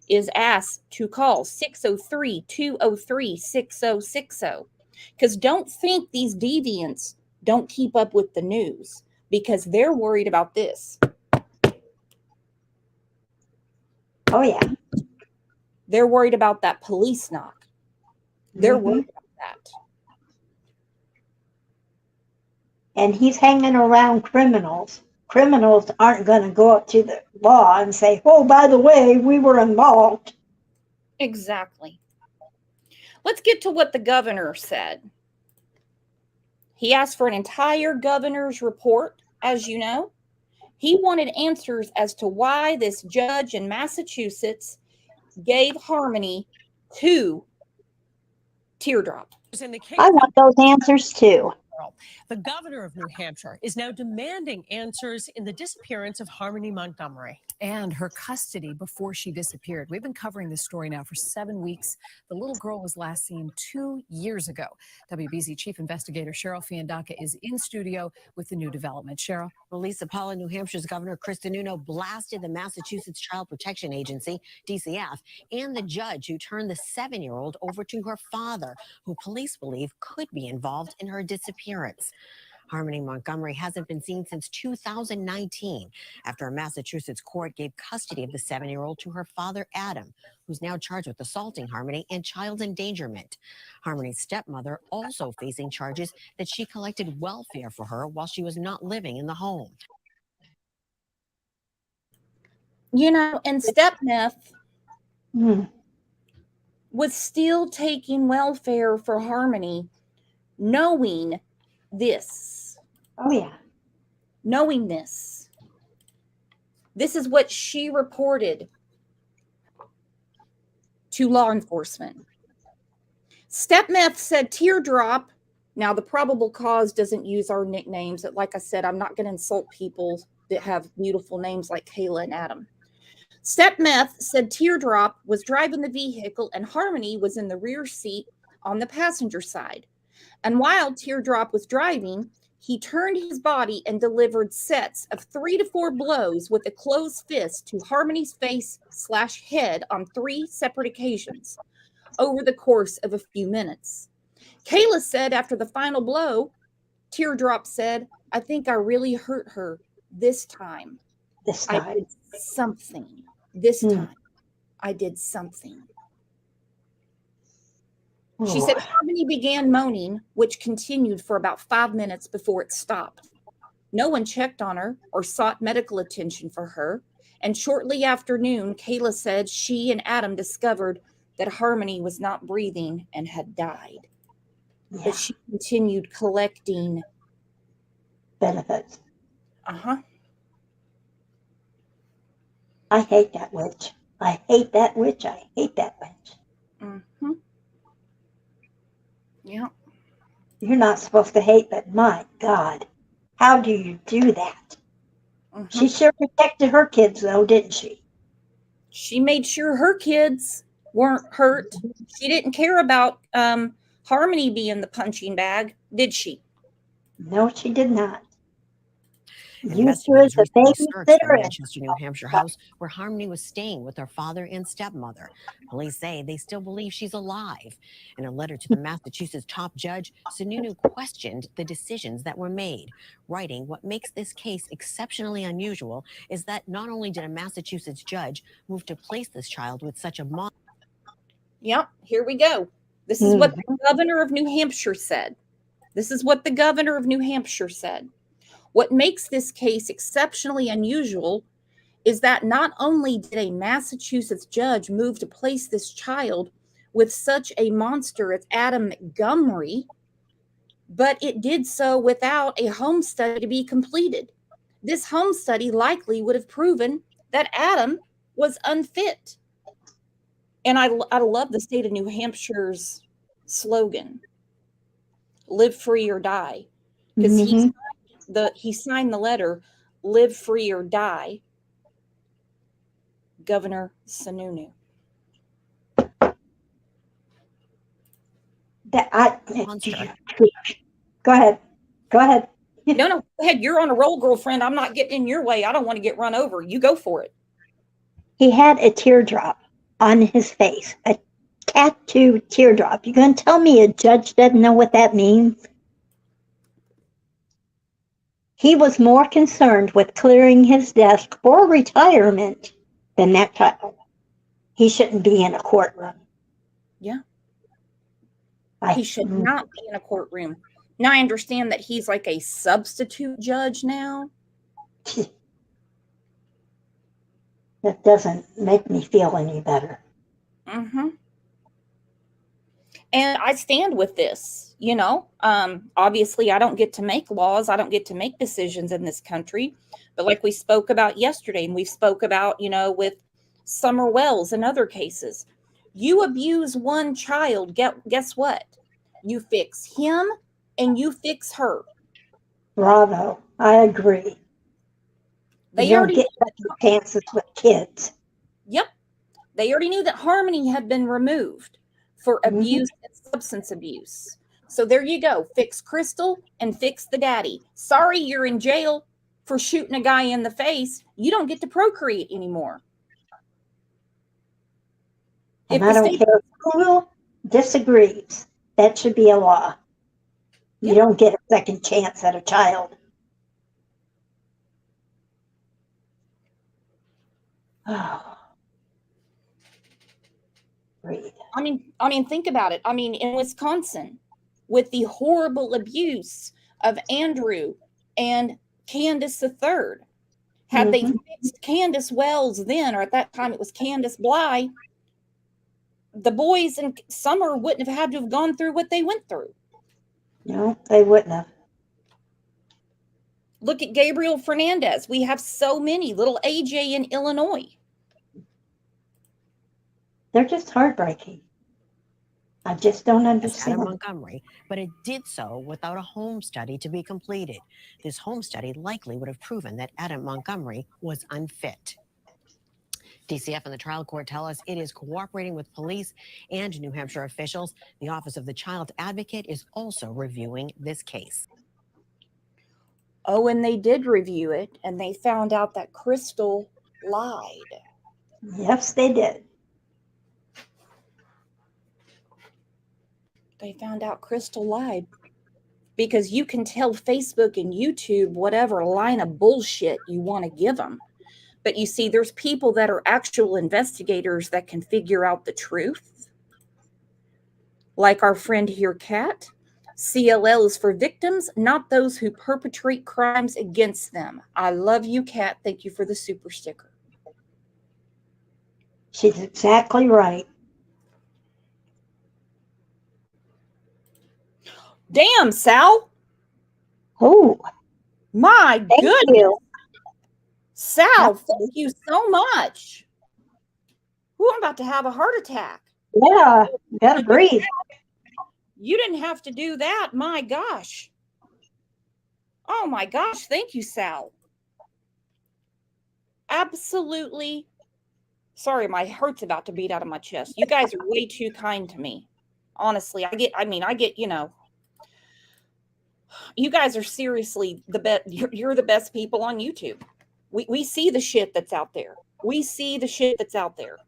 is asked to call 603-203-6060. Because don't think these deviants don't keep up with the news, because they're worried about this. Oh, yeah. They're worried about that police knock. They're worried about that. And he's hanging around criminals. Criminals aren't going to go up to the law and say, oh, by the way, we were involved. Exactly. Let's get to what the governor said. He asked for an entire governor's report, as you know. He wanted answers as to why this judge in Massachusetts gave Harmony 2 teardrop. I want those answers too. The governor of New Hampshire is now demanding answers in the disappearance of Harmony Montgomery. And her custody before she disappeared. We've been covering this story now for 7 weeks. The little girl was last seen 2 years ago. WBZ Chief Investigator Cheryl Fiandaca is in studio with the new development. Cheryl. Well, Lisa Paula, New Hampshire's Governor Chris Sununu blasted the Massachusetts Child Protection Agency, DCF, and the judge who turned the 7-year-old over to her father, who police believe could be involved in her disappearance. Harmony Montgomery hasn't been seen since 2019 after a Massachusetts court gave custody of the 7-year-old to her father, Adam, who's now charged with assaulting Harmony and child endangerment. Harmony's stepmother also facing charges that she collected welfare for her while she was not living in the home. You know, and stepmeth was still taking welfare for Harmony, knowing this. Oh, yeah. Knowing this. This is what she reported to law enforcement. Stepmeth said teardrop. Now, the probable cause doesn't use our nicknames. Like I said, I'm not going to insult people that have beautiful names like Kayla and Adam. Stepmeth said teardrop was driving the vehicle and Harmony was in the rear seat on the passenger side. And while teardrop was driving, he turned his body and delivered sets of 3 to 4 blows with a closed fist to Harmony's face/head on 3 separate occasions over the course of a few minutes. Kayla said after the final blow, teardrop said, I think I really hurt her this time. This time. I did something. This time. I did something. She said Harmony began moaning, which continued for about 5 minutes before it stopped. No one checked on her or sought medical attention for her. And shortly after noon, Kayla said she and Adam discovered that Harmony was not breathing and had died. Yeah. But she continued collecting benefits. Uh-huh. I hate that witch. I hate that witch. I hate that witch. Mm-hmm. Yeah. You're not supposed to hate, but my God, how do you do that? Mm-hmm. She sure protected her kids, though, didn't she? She made sure her kids weren't hurt. She didn't care about Harmony being the punching bag, did she? No, she did not. Investigators recently searched the Manchester, New Hampshire house where Harmony was staying with her father and stepmother. Police say they still believe she's alive. In a letter to the Massachusetts top judge, Sununu questioned the decisions that were made, writing, what makes this case exceptionally unusual is that not only did a Massachusetts judge move to place this child with such a mom. Yep, here we go. This is what the governor of New Hampshire said. This is what the governor of New Hampshire said. What makes this case exceptionally unusual is that not only did a Massachusetts judge move to place this child with such a monster as Adam Montgomery, but it did so without a home study to be completed. This home study likely would have proven that Adam was unfit. And I love the state of New Hampshire's slogan, live free or die. because Mhm. he signed the letter, live free or die, Governor Sununu. Monster. Go ahead. Go ahead. No, go ahead. You're on a roll, girlfriend. I'm not getting in your way. I don't want to get run over. You go for it. He had a teardrop on his face, a tattoo teardrop. You gonna tell me a judge doesn't know what that means? He was more concerned with clearing his desk for retirement than that child. He shouldn't be in a courtroom. Yeah. He should not be in a courtroom. Now I understand that he's like a substitute judge now. That doesn't make me feel any better. Mm-hmm. And I stand with this, you know. Obviously, I don't get to make laws. I don't get to make decisions in this country. But like we spoke about yesterday, and we spoke about, you know, with Summer Wells and other cases, you abuse one child, guess what? You fix him and you fix her. Bravo. I agree. They You don't already get second chances with kids. Yep. They already knew that Harmony had been removed for abuse and substance abuse. So there you go. Fix Crystal and fix the daddy. Sorry, you're in jail for shooting a guy in the face. You don't get to procreate anymore. And I don't care who disagrees. That should be a law. You don't get a second chance at a child. Oh. Breathe. I mean, think about it. I mean, in Wisconsin, with the horrible abuse of Andrew and Candace III, had they fixed Candace Wells then, or at that time it was Candace Bly, the boys in Summer wouldn't have had to have gone through what they went through. No, they wouldn't have. Look at Gabriel Fernandez. We have so many. Little AJ in Illinois. They're just heartbreaking. I just don't Adam understand. Montgomery, but it did so without a home study to be completed. This home study likely would have proven that Adam Montgomery was unfit. DCF and the trial court tell us it is cooperating with police and New Hampshire officials. The Office of the Child Advocate is also reviewing this case. Oh, and they did review it, and they found out that Crystal lied. Yes, they did. They found out Crystal lied. Because you can tell Facebook and YouTube whatever line of bullshit you want to give them. But you see, there's people that are actual investigators that can figure out the truth. Like our friend here, Kat. CLL is for victims, not those who perpetrate crimes against them. I love you, Kat. Thank you for the super sticker. She's exactly right. Damn, Sal. Oh. My goodness. You. Sal, thank you so much. Ooh, I'm about to have a heart attack. Yeah, you gotta breathe. You didn't have to do that. My gosh. Oh my gosh. Thank you, Sal. Absolutely. Sorry, my heart's about to beat out of my chest. You guys are way too kind to me. Honestly, I get, you know, you guys are seriously the best. You're the best people on YouTube. We see the shit that's out there. We see the shit that's out there.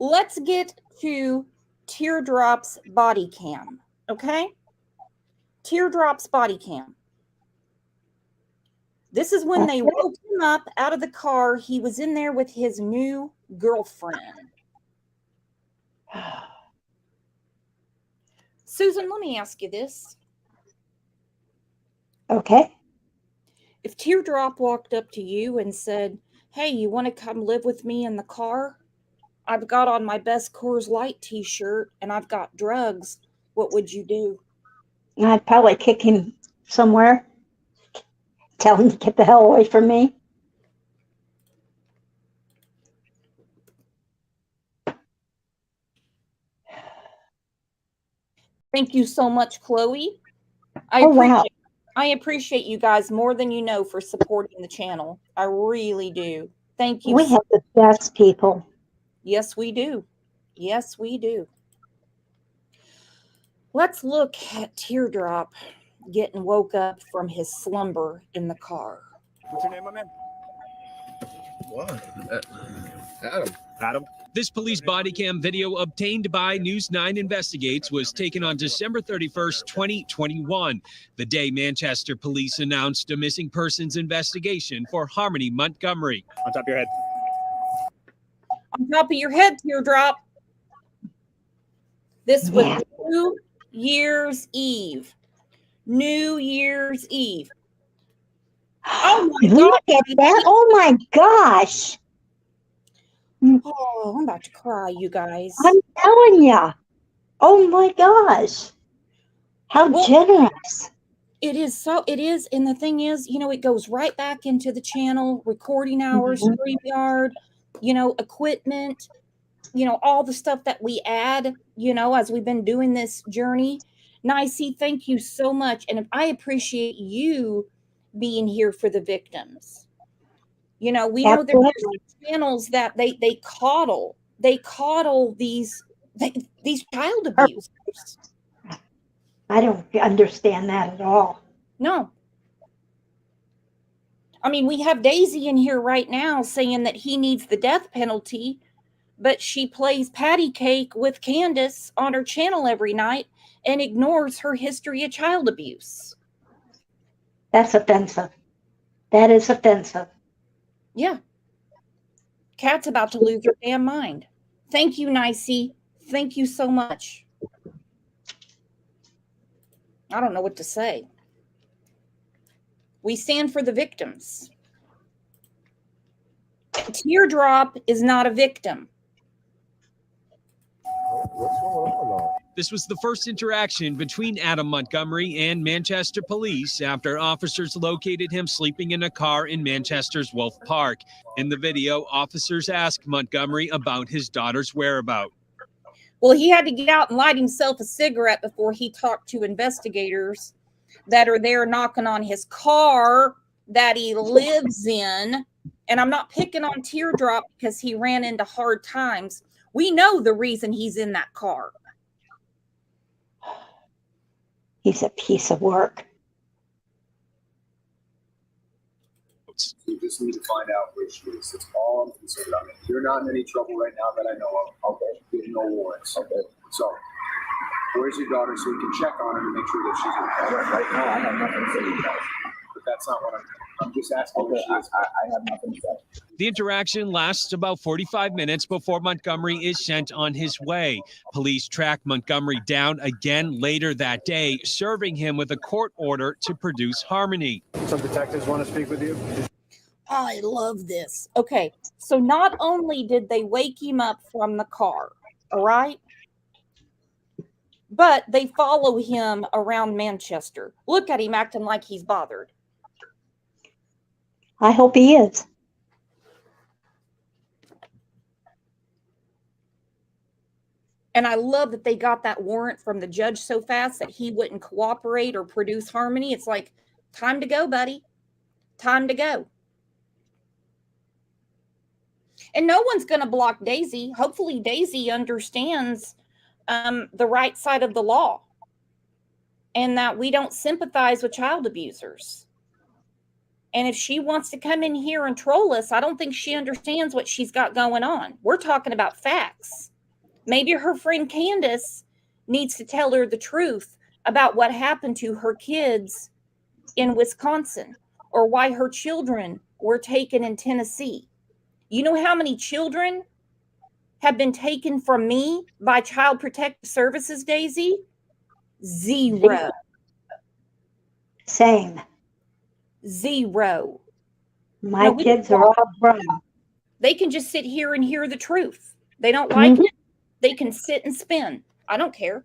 Let's get to Teardrop's body cam, okay? Teardrop's body cam. This is when they woke him up out of the car. He was in there with his new girlfriend. Susan, let me ask you this. Okay. If Teardrop walked up to you and said, hey, you want to come live with me in the car? I've got on my best Coors Light t-shirt and I've got drugs. What would you do? I'd probably kick him somewhere. Tell him to get the hell away from me. Thank you so much, Chloe. I appreciate you guys more than you know for supporting the channel. I really do. Thank you. We have the best people. Yes, we do. Yes, we do. Let's look at Teardrop getting woke up from his slumber in the car. What's your name, my man? What? Adam. Adam. This police body cam video obtained by News 9 Investigates was taken on December 31st, 2021, the day Manchester police announced a missing persons investigation for Harmony Montgomery. On top of your head. On top of your head, Teardrop. This was New Year's Eve. New Year's Eve. Oh my Look at that. Oh my gosh. Oh, I'm about to cry, you guys. I'm telling you. Oh my gosh. How generous. It is. And the thing is, it goes right back into the channel, recording hours, StreamYard, equipment, all the stuff that we add, as we've been doing this journey. Nicey, thank you so much. And I appreciate you being here for the victims. We know there's channels that they coddle these child abusers. I don't understand that at all. No. I mean, we have Daisy in here right now saying that he needs the death penalty, but she plays patty cake with Candace on her channel every night and ignores her history of child abuse. That's offensive. That is offensive. Yeah. Kat's about to lose her damn mind. Thank you, Nicey. Thank you so much. I don't know what to say. We stand for the victims. Teardrop is not a victim. This was the first interaction between Adam Montgomery and Manchester police after officers located him sleeping in a car in Manchester's Wolf Park. In the video, officers asked Montgomery about his daughter's whereabouts. Well, he had to get out and light himself a cigarette before he talked to investigators that are there knocking on his car that he lives in. And I'm not picking on Teardrop because he ran into hard times. We know the reason he's in that car. He's a piece of work. You just need to find out where she is. That's all I'm concerned about. You're not in any trouble right now that I know of. Okay. There's no warrants. Okay. So, where's your daughter so we can check on her and make sure that she's okay? Right now, I have nothing to say to you guys. But that's not what I'm just asking. Okay, I have nothing to say. The interaction lasts about 45 minutes before Montgomery is sent on his way. Police track Montgomery down again later that day, serving him with a court order to produce Harmony. Some detectives want to speak with you. I love this. Okay, so not only did they wake him up from the car, all right, but they follow him around Manchester. Look at him acting like he's bothered. I hope he is. And I love that they got that warrant from the judge so fast that he wouldn't cooperate or produce Harmony. It's like, time to go, buddy. Time to go. And no one's going to block Daisy. Hopefully Daisy understands the right side of the law and that we don't sympathize with child abusers. And if she wants to come in here and troll us, I don't think she understands what she's got going on. We're talking about facts. Maybe her friend Candace needs to tell her the truth about what happened to her kids in Wisconsin or why her children were taken in Tennessee. You know how many children have been taken from me by Child Protective Services, Daisy? 0. Same. 0. My kids are all grown. They can just sit here and hear the truth. They don't like it. They can sit and spin. I don't care.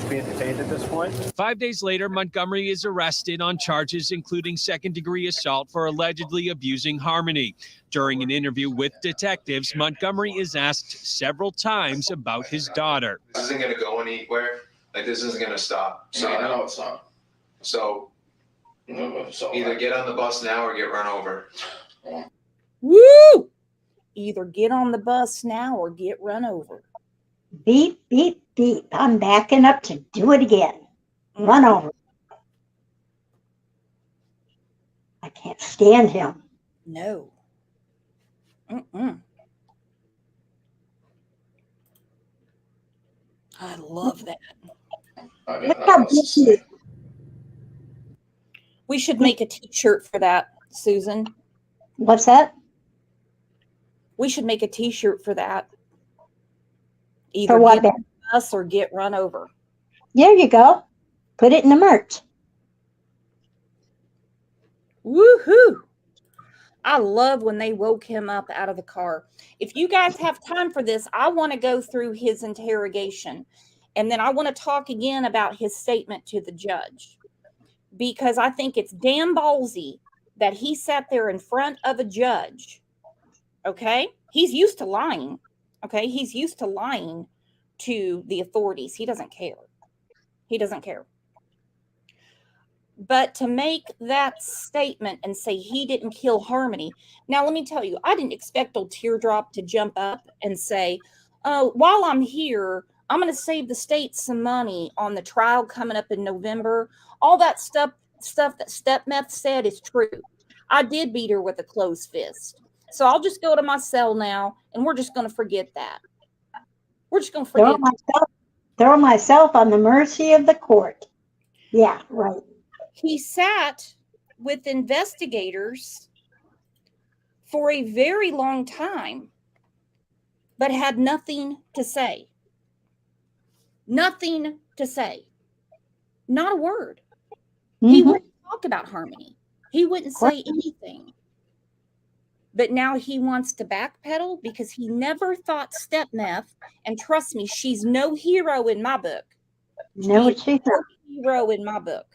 being detained at this point. 5 days later, Montgomery is arrested on charges including second-degree assault for allegedly abusing Harmony. During an interview with detectives, Montgomery is asked several times about his daughter. This isn't going to go anywhere. Like, this isn't going to stop. So, No, I know it's not. So, either get on the bus now or get run over. Woo! Either get on the bus now or get run over. Beep, beep, beep. I'm backing up to do it again. Run over. I can't stand him. No. Mm-mm. I love that. Look how big he is. We should make a t-shirt for that, Susan. What's that? We should make a t-shirt for that. Either For what, get on the bus or get run over. There you go. Put it in the merch. Woohoo! I love when they woke him up out of the car. If you guys have time for this, I want to go through his interrogation. And then I want to talk again about his statement to the judge. Because I think it's damn ballsy that he sat there in front of a judge. Okay? He's used to lying. Okay? He's used to lying to the authorities. He doesn't care. He doesn't care. But to make that statement and say he didn't kill Harmony. Now, let me tell you, I didn't expect old Teardrop to jump up and say, oh, while I'm here, I'm going to save the state some money on the trial coming up in November. All that stuff that Stepmeth said is true. I did beat her with a closed fist. So I'll just go to my cell now, and we're just going to forget that. We're just going to forget Throw myself on the mercy of the court. Yeah, right. He sat with investigators for a very long time, but had nothing to say. Nothing to say. Not a word. He wouldn't talk about Harmony. He wouldn't say anything. But now he wants to backpedal because he never thought Stepmeth, and trust me, she's no hero in my book. No, she's no hero in my book.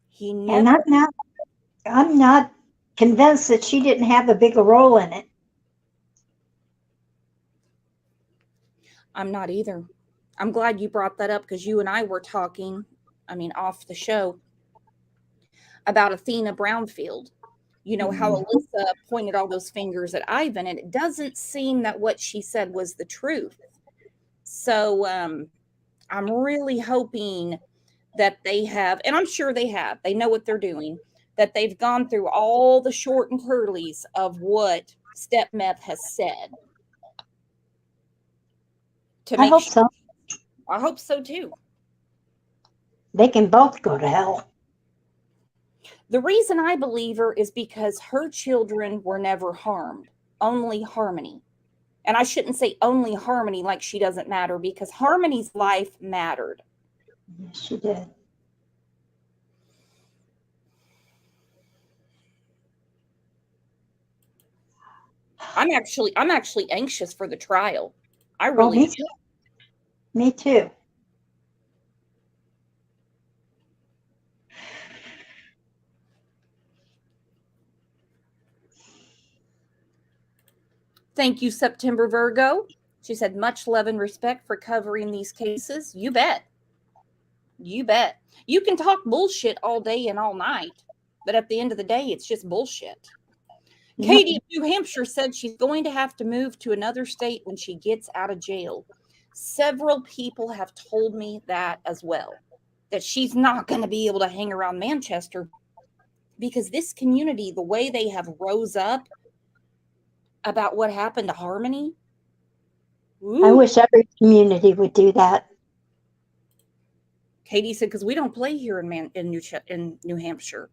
He never. And I'm not convinced that she didn't have a bigger role in it. I'm not either. I'm glad you brought that up because you and I were talking, off the show, about Athena Brownfield. You know, how Alyssa pointed all those fingers at Ivan, and it doesn't seem that what she said was the truth. So I'm really hoping that they have, and I'm sure they have, they know what they're doing, that they've gone through all the short and curlies of what Stepmeth has said. I hope so. I hope so too. They can both go to hell. The reason I believe her is because her children were never harmed, only Harmony. And I shouldn't say only Harmony like she doesn't matter, because Harmony's life mattered. Yes, she did. I'm actually anxious for the trial. I really am. Me too. Thank you, September Virgo. She said, much love and respect for covering these cases. You bet. You bet. You can talk bullshit all day and all night, but at the end of the day, it's just bullshit. Katie of New Hampshire said she's going to have to move to another state when she gets out of jail. Several people have told me that as well, that she's not going to be able to hang around Manchester because this community, the way they have rose up about what happened to Harmony. Ooh. I wish every community would do that. Katie said, because we don't play here in New Hampshire.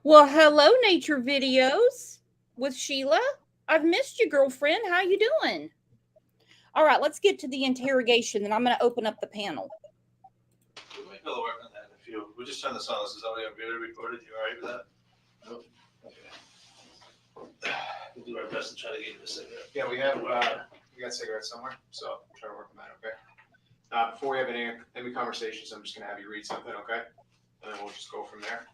Well, hello, Nature Videos with Sheila. I've missed you, girlfriend. How you doing? All right, let's get to the interrogation, and I'm going to open up the panel. We might be able to work on that if you. We'll just turn this on. This is already on video recorded. You all right with that? Nope. Okay. do our best to try to get you a cigarette. Yeah, we got cigarettes somewhere, so try to work on that, okay? Before we have any conversations, I'm just gonna have you read something, okay? And then we'll just go from there.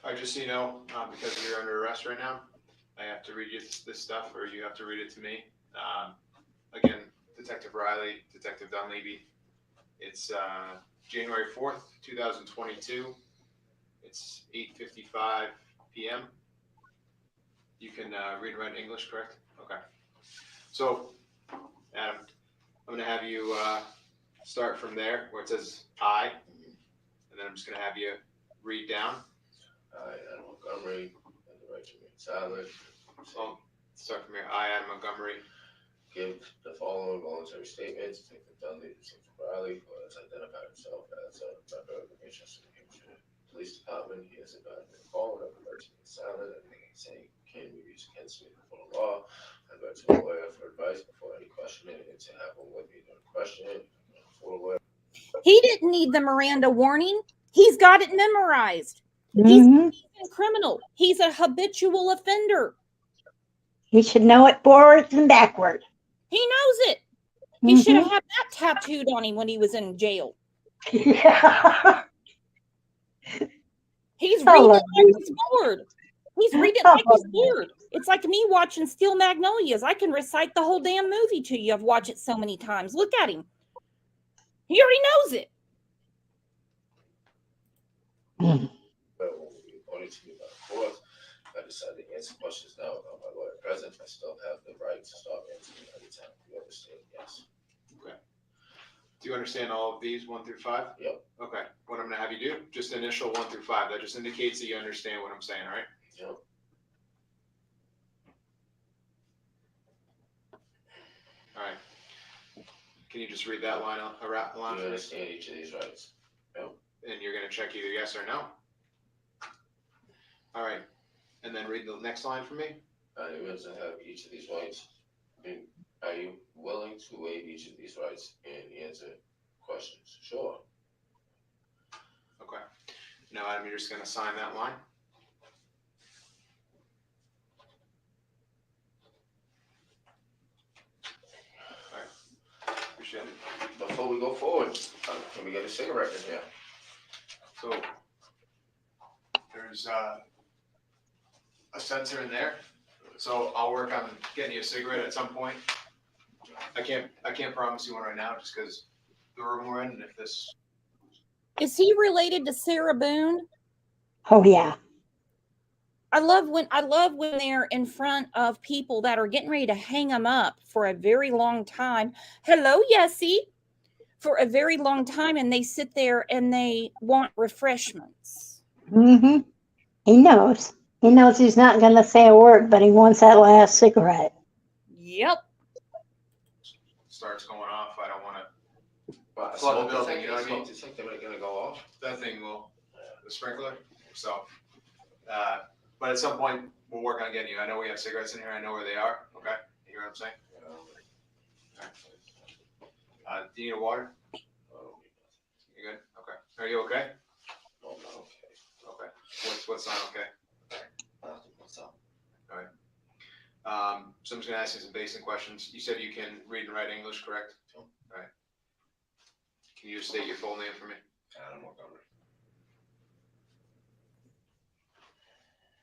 All right, just so you know, because you're under arrest right now, I have to read you this stuff, or you have to read it to me. Again, Detective Riley, Detective Dunleavy. It's January 4th, 2022. It's 8:55 p.m. You can read and write English, correct? Okay. So, Adam, I'm going to have you start from there where it says I, and then I'm just going to have you read down. I, Adam Montgomery, have the right to remain silent. So, start from here. I, Adam Montgomery, Give the following voluntary statements. Detective Dunleavy, Detective Riley, who has identified himself as a member of the Manchester, New Hampshire Police Department. He has advised me the following of the right to remain silent. Anything he's saying can be used against me before the law. I go to a lawyer for advice before any questioning, and to have one with me during questioning. For a lawyer. He didn't need the Miranda warning. He's got it memorized. Mhm. He's a criminal. He's a habitual offender. He should know it forwards and backwards. He knows it. He should have had that tattooed on him when he was in jail. Yeah. He's I reading love it like you. he's bored. He's reading it like he's bored. It's like me watching Steel Magnolias. I can recite the whole damn movie to you. I've watched it so many times. Look at him. He already knows it. When we appointed to me by the court, I decided to answer questions now without my lawyer present. I still have the right to stop answering anytime. You understand? Yes. Okay. Do you understand all of these 1 through 5? Yep. Okay. What I'm going to have you do, just initial 1 through 5. That just indicates that you understand what I'm saying, all right? Yep. All right. Can you just read that line You for me? understand each of these rights? Yep. And you're going to check either yes or no? All right. And then read the next line for me. I realize I have each of these rights. And are you willing to waive each of these rights and answer questions? Sure. Okay. Now, Adam, you're just going to sign that line. All right. Appreciate it. Before we go forward, can we get a cigarette in here? So there's a sensor in there. So I'll work on getting you a cigarette at some point. I can't promise you one right now just because the room we're in, and if this. Is he related to Sarah Boone? Oh yeah. I love when they're in front of people that are getting ready to hang them up for a very long time. Hello, Yessie. For a very long time, and they sit there and they want refreshments. Mm-hmm. He knows. He knows he's not going to say a word, but he wants that last cigarette. Yep. Starts going off, I don't want Well, to flood the smoke building, you know what I mean? detector ain't gonna go off. That thing will, the sprinkler, so. But at some point, we'll work on getting you. I know we have cigarettes in here, I know where they are, okay? You hear what I'm saying? Do you need a water? You good? Okay. Are you okay? No, I'm not okay. Okay. What's not okay? What's up? All right. So I'm just gonna ask you some basic questions. You said you can read and write English, correct? Sure. All right. Can you just state your full name for me? Adam Montgomery.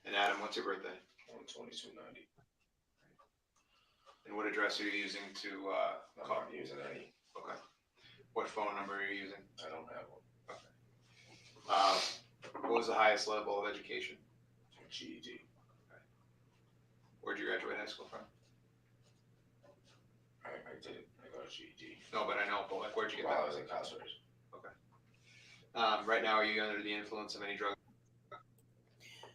And Adam, what's your birthday? 2290. And what address are you using to I'm call? not using any. Okay. What phone number are you using? I don't have one. What was the highest level of education? GED. Where'd you graduate high school from? I did. I got a GED. No, but I know, but like, where'd you get While I that? was incarcerated. Okay. Right now, are you under the influence of any drug?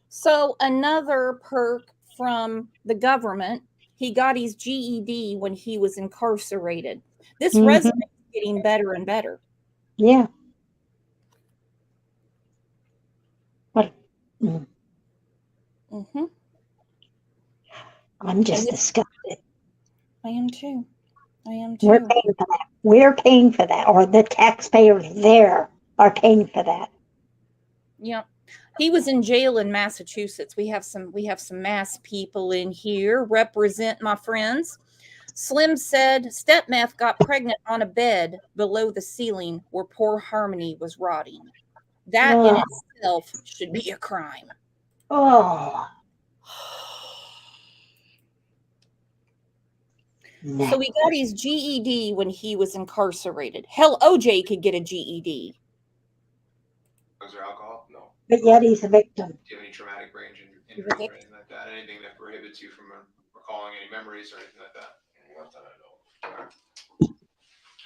So another perk from the government, he got his GED when he was incarcerated. This resume is getting better and better. Yeah. Mm, Mm-hmm. I'm just disgusted. I am too. I am We're too. paying for that. We're paying for that, or the taxpayers there are paying for that. Yep. He was in jail in Massachusetts. We have some Mass people in here. Represent my friends. Slim said stepmeth got pregnant on a bed below the ceiling where poor Harmony was rotting. That in Ugh. itself should be a crime. Oh. So he got his GED when he was incarcerated. Hell, OJ could get a GED. Drugs or alcohol? No. But yet he's a victim. Do you have any traumatic brain injuries or anything like that? Anything that prohibits you from recalling any memories or anything like that? Not that I know of.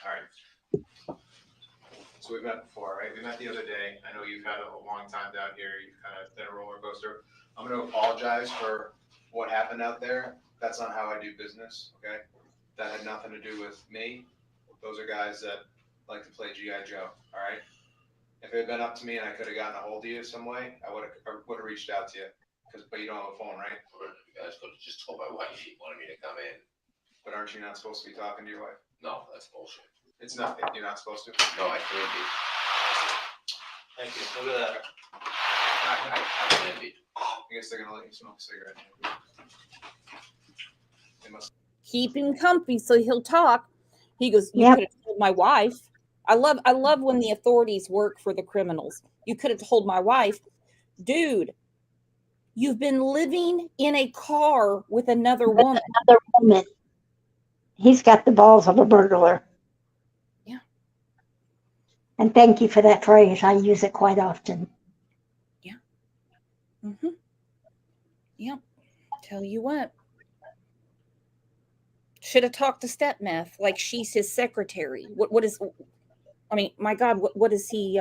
All right. So we've met before, right? We met the other day. I know you've had a long time down here. You've kind of been a roller coaster. I'm going to apologize for what happened out there. That's not how I do business, okay? That had nothing to do with me. Those are guys that like to play G.I. Joe, all right? If it had been up to me and I could have gotten a hold of you some way, I would have reached out to you. But you don't have a phone, right? You guys could have just told my wife he wanted me to come in. But aren't you not supposed to be talking to your wife? No, that's bullshit. It's not. You're not supposed to. No, I can't be. Thank you. Look at that. I can't be. I guess they're gonna let you smoke a cigarette. They must. Keep him comfy so he'll talk. He goes, you Yep. could have told my wife. I love when the authorities work for the criminals. You could have told my wife, dude, you've been living in a car with another woman. Another woman. He's got the balls of a burglar. Yeah. And thank you for that phrase. I use it quite often. Mm-hmm. Yep. Tell you what. Should have talked to stepmeth like she's his secretary. What is, I mean, my God, what is he,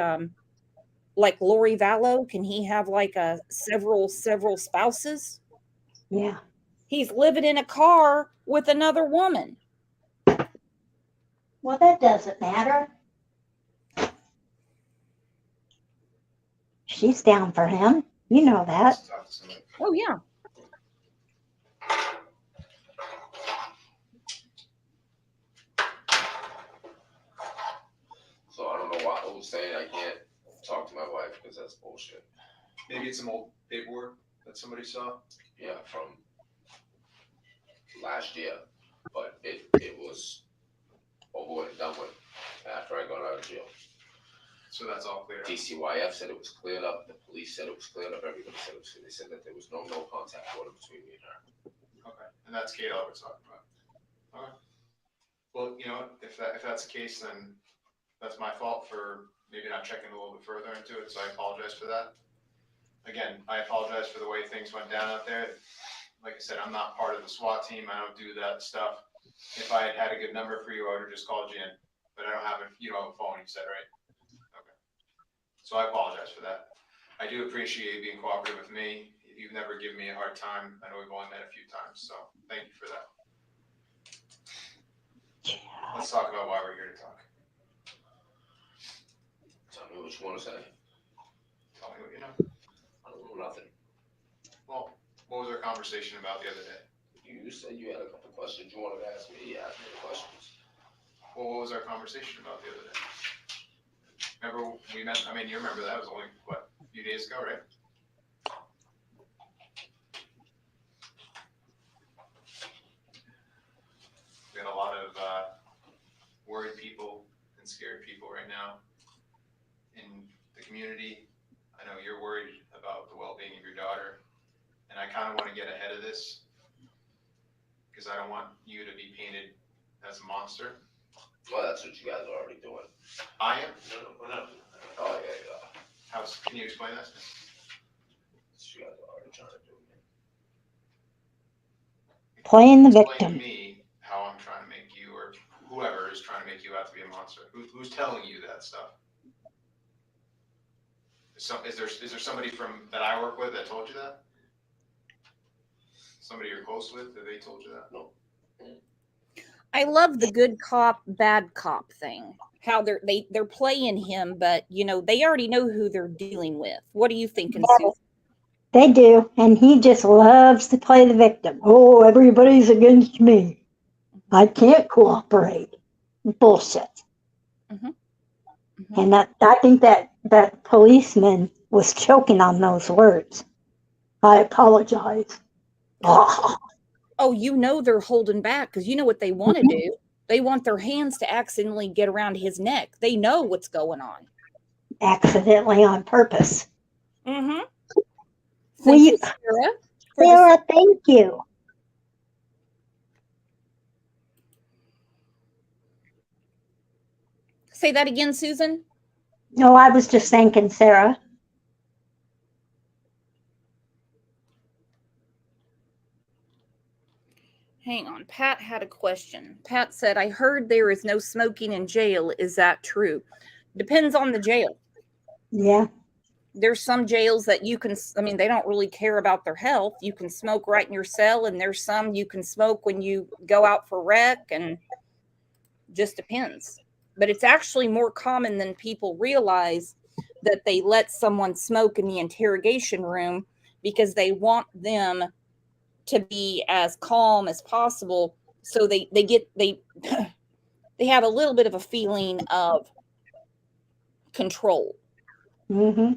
like Lori Vallow? Can he have like several spouses? Yeah. He's living in a car with another woman. Well, that doesn't matter. She's down for him. You know that. Oh, yeah. So I don't know why who's saying I can't talk to my wife because that's bullshit. Maybe it's some old paperwork that somebody saw. Yeah, from last year, but it was over and done with after I got out of jail. So that's all clear. DCYF said it was cleared up. The police said it was cleared up. Everybody said it was. They said that there was no contact order between me and her. Okay, and that's Kate we're talking about. Okay. Well, you know, if that's the case, then that's my fault for maybe not checking a little bit further into it. So I apologize for that. Again, I apologize for the way things went down out there. Like I said, I'm not part of the SWAT team. I don't do that stuff. If I had a good number for you, I would have just called you in. But I don't have you don't have a phone, you said, right? Okay. So I apologize for that. I do appreciate you being cooperative with me. You've never given me a hard time. I know we've only met a few times, so thank you for that. Let's talk about why we're here to talk. Tell me what you want to say. Tell me what you know. I don't know nothing. Well, what was our conversation about the other day? You said you had a couple questions you wanted to ask me. You asked me the questions. Well, what was our conversation about the other day? Remember we met, I mean, you remember that was only, what, a few days ago, right? We got a lot of worried people and scared people right now in the community. I know you're worried about the well-being of your daughter, and I kind of want to get ahead of this because I don't want you to be painted as a monster. Well, that's what you guys are already doing. I am? No, we're not doing that. Oh, yeah. Can you explain that? That's what you guys are already trying to do. Playing the Explain to victim. me how I'm trying to make you, or whoever is trying to make you out to be a monster. Who's telling you that stuff? Is there somebody from that I work with that told you that? Somebody you're close with that they told you that? No. I love the good cop, bad cop thing. How they're playing him, but you know they already know who they're dealing with. What are you thinking, Sue? They do. And he just loves to play the victim. Oh, everybody's against me. I can't cooperate. Bullshit. And I think that policeman was choking on those words. I apologize. Oh. Oh, you know they're holding back because you know what they want to do. They want their hands to accidentally get around his neck. They know what's going on. Accidentally on purpose. Mm-hmm. Will Thank you, you, Sarah. Sarah, thank you. Say that again, Susan. No, I was just thanking Sarah. Hang on. Pat had a question. Pat said, I heard there is no smoking in jail. Is that true? Depends on the jail. Yeah. There's some jails that you can, I mean, they don't really care about their health. You can smoke right in your cell, and there's some you can smoke when you go out for rec, and just depends. But it's actually more common than people realize that they let someone smoke in the interrogation room because they want them to be as calm as possible, so they have a little bit of a feeling of control. Mm-hmm.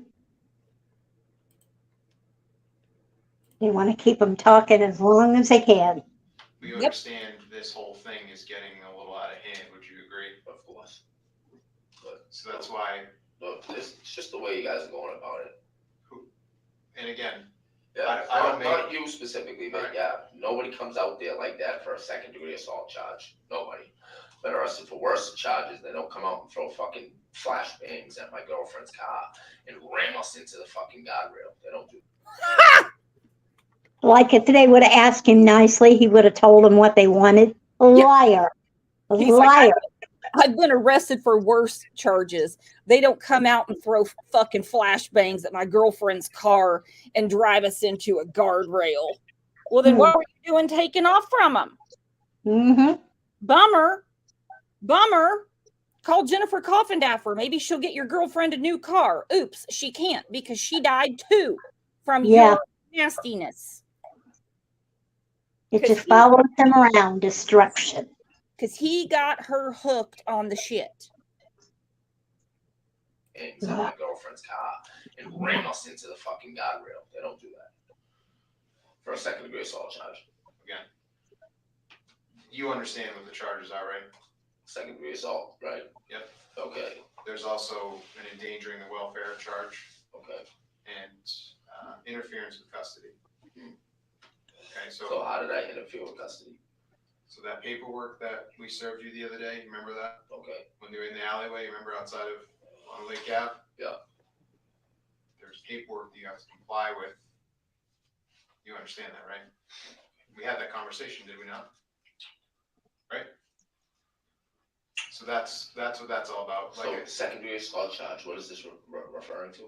They want to keep them talking as long as they can. We understand this whole thing is getting a little out of hand. Would you agree? Of course. But So that's why, look, it's just the way you guys are going about it. and again, Yeah, I don't not you specifically, but yeah, nobody comes out there like that for a second-degree assault charge. Nobody. Been arrested for worse charges. They don't come out and throw fucking flashbangs at my girlfriend's car and ram us into the fucking guardrail. They don't do. Like if they would have asked him nicely, he would have told them what they wanted. A liar. A He's liar. like, I've been arrested for worse charges. They don't come out and throw fucking flashbangs at my girlfriend's car and drive us into a guardrail. Well, then what were you doing taking off from them? Mm-hmm. Bummer. Bummer. Call Jennifer Coffindaffer. Maybe she'll get your girlfriend a new car. Oops, she can't because she died too from your nastiness. It just follows him around. Destruction. Because he got her hooked on the shit. Into my girlfriend's car and ram us into the fucking guardrail. They don't do that for a second-degree assault charge. again, you understand what the charges are, right? Second-degree assault, right? Yep. Okay. There's also an endangering the welfare charge. Okay. And interference with custody. Okay, So how did I interfere with custody? So that paperwork that we served you the other day, you remember that? Okay. When they were in the alleyway, you remember outside of on Lake Ave? Yeah. There's paperwork that you have to comply with. You understand that, right? We had that conversation, did we not? Right? So that's what that's all about. So second-degree assault charge, what is this referring to?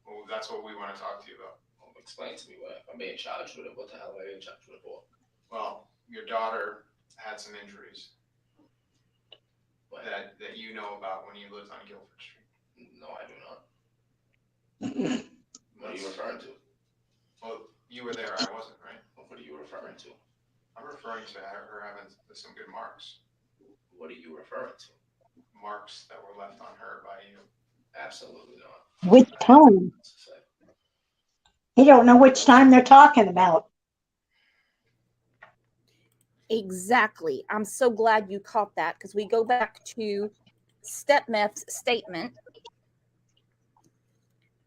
Well, that's what we want to talk to you about. Well, explain to me what I'm being charged with it. What the hell am I being charged with it for? Well, your daughter had some injuries that you know about when you lived on Guilford Street. No, I do not. What are you referring to? Well, you were there, I wasn't, right? What are you referring to? I'm referring to her having some good marks. What are you referring to? Marks that were left on her by you. Absolutely not. Which time? You don't know which time they're talking about. Exactly. I'm so glad you caught that because we go back to Stepmeth's statement.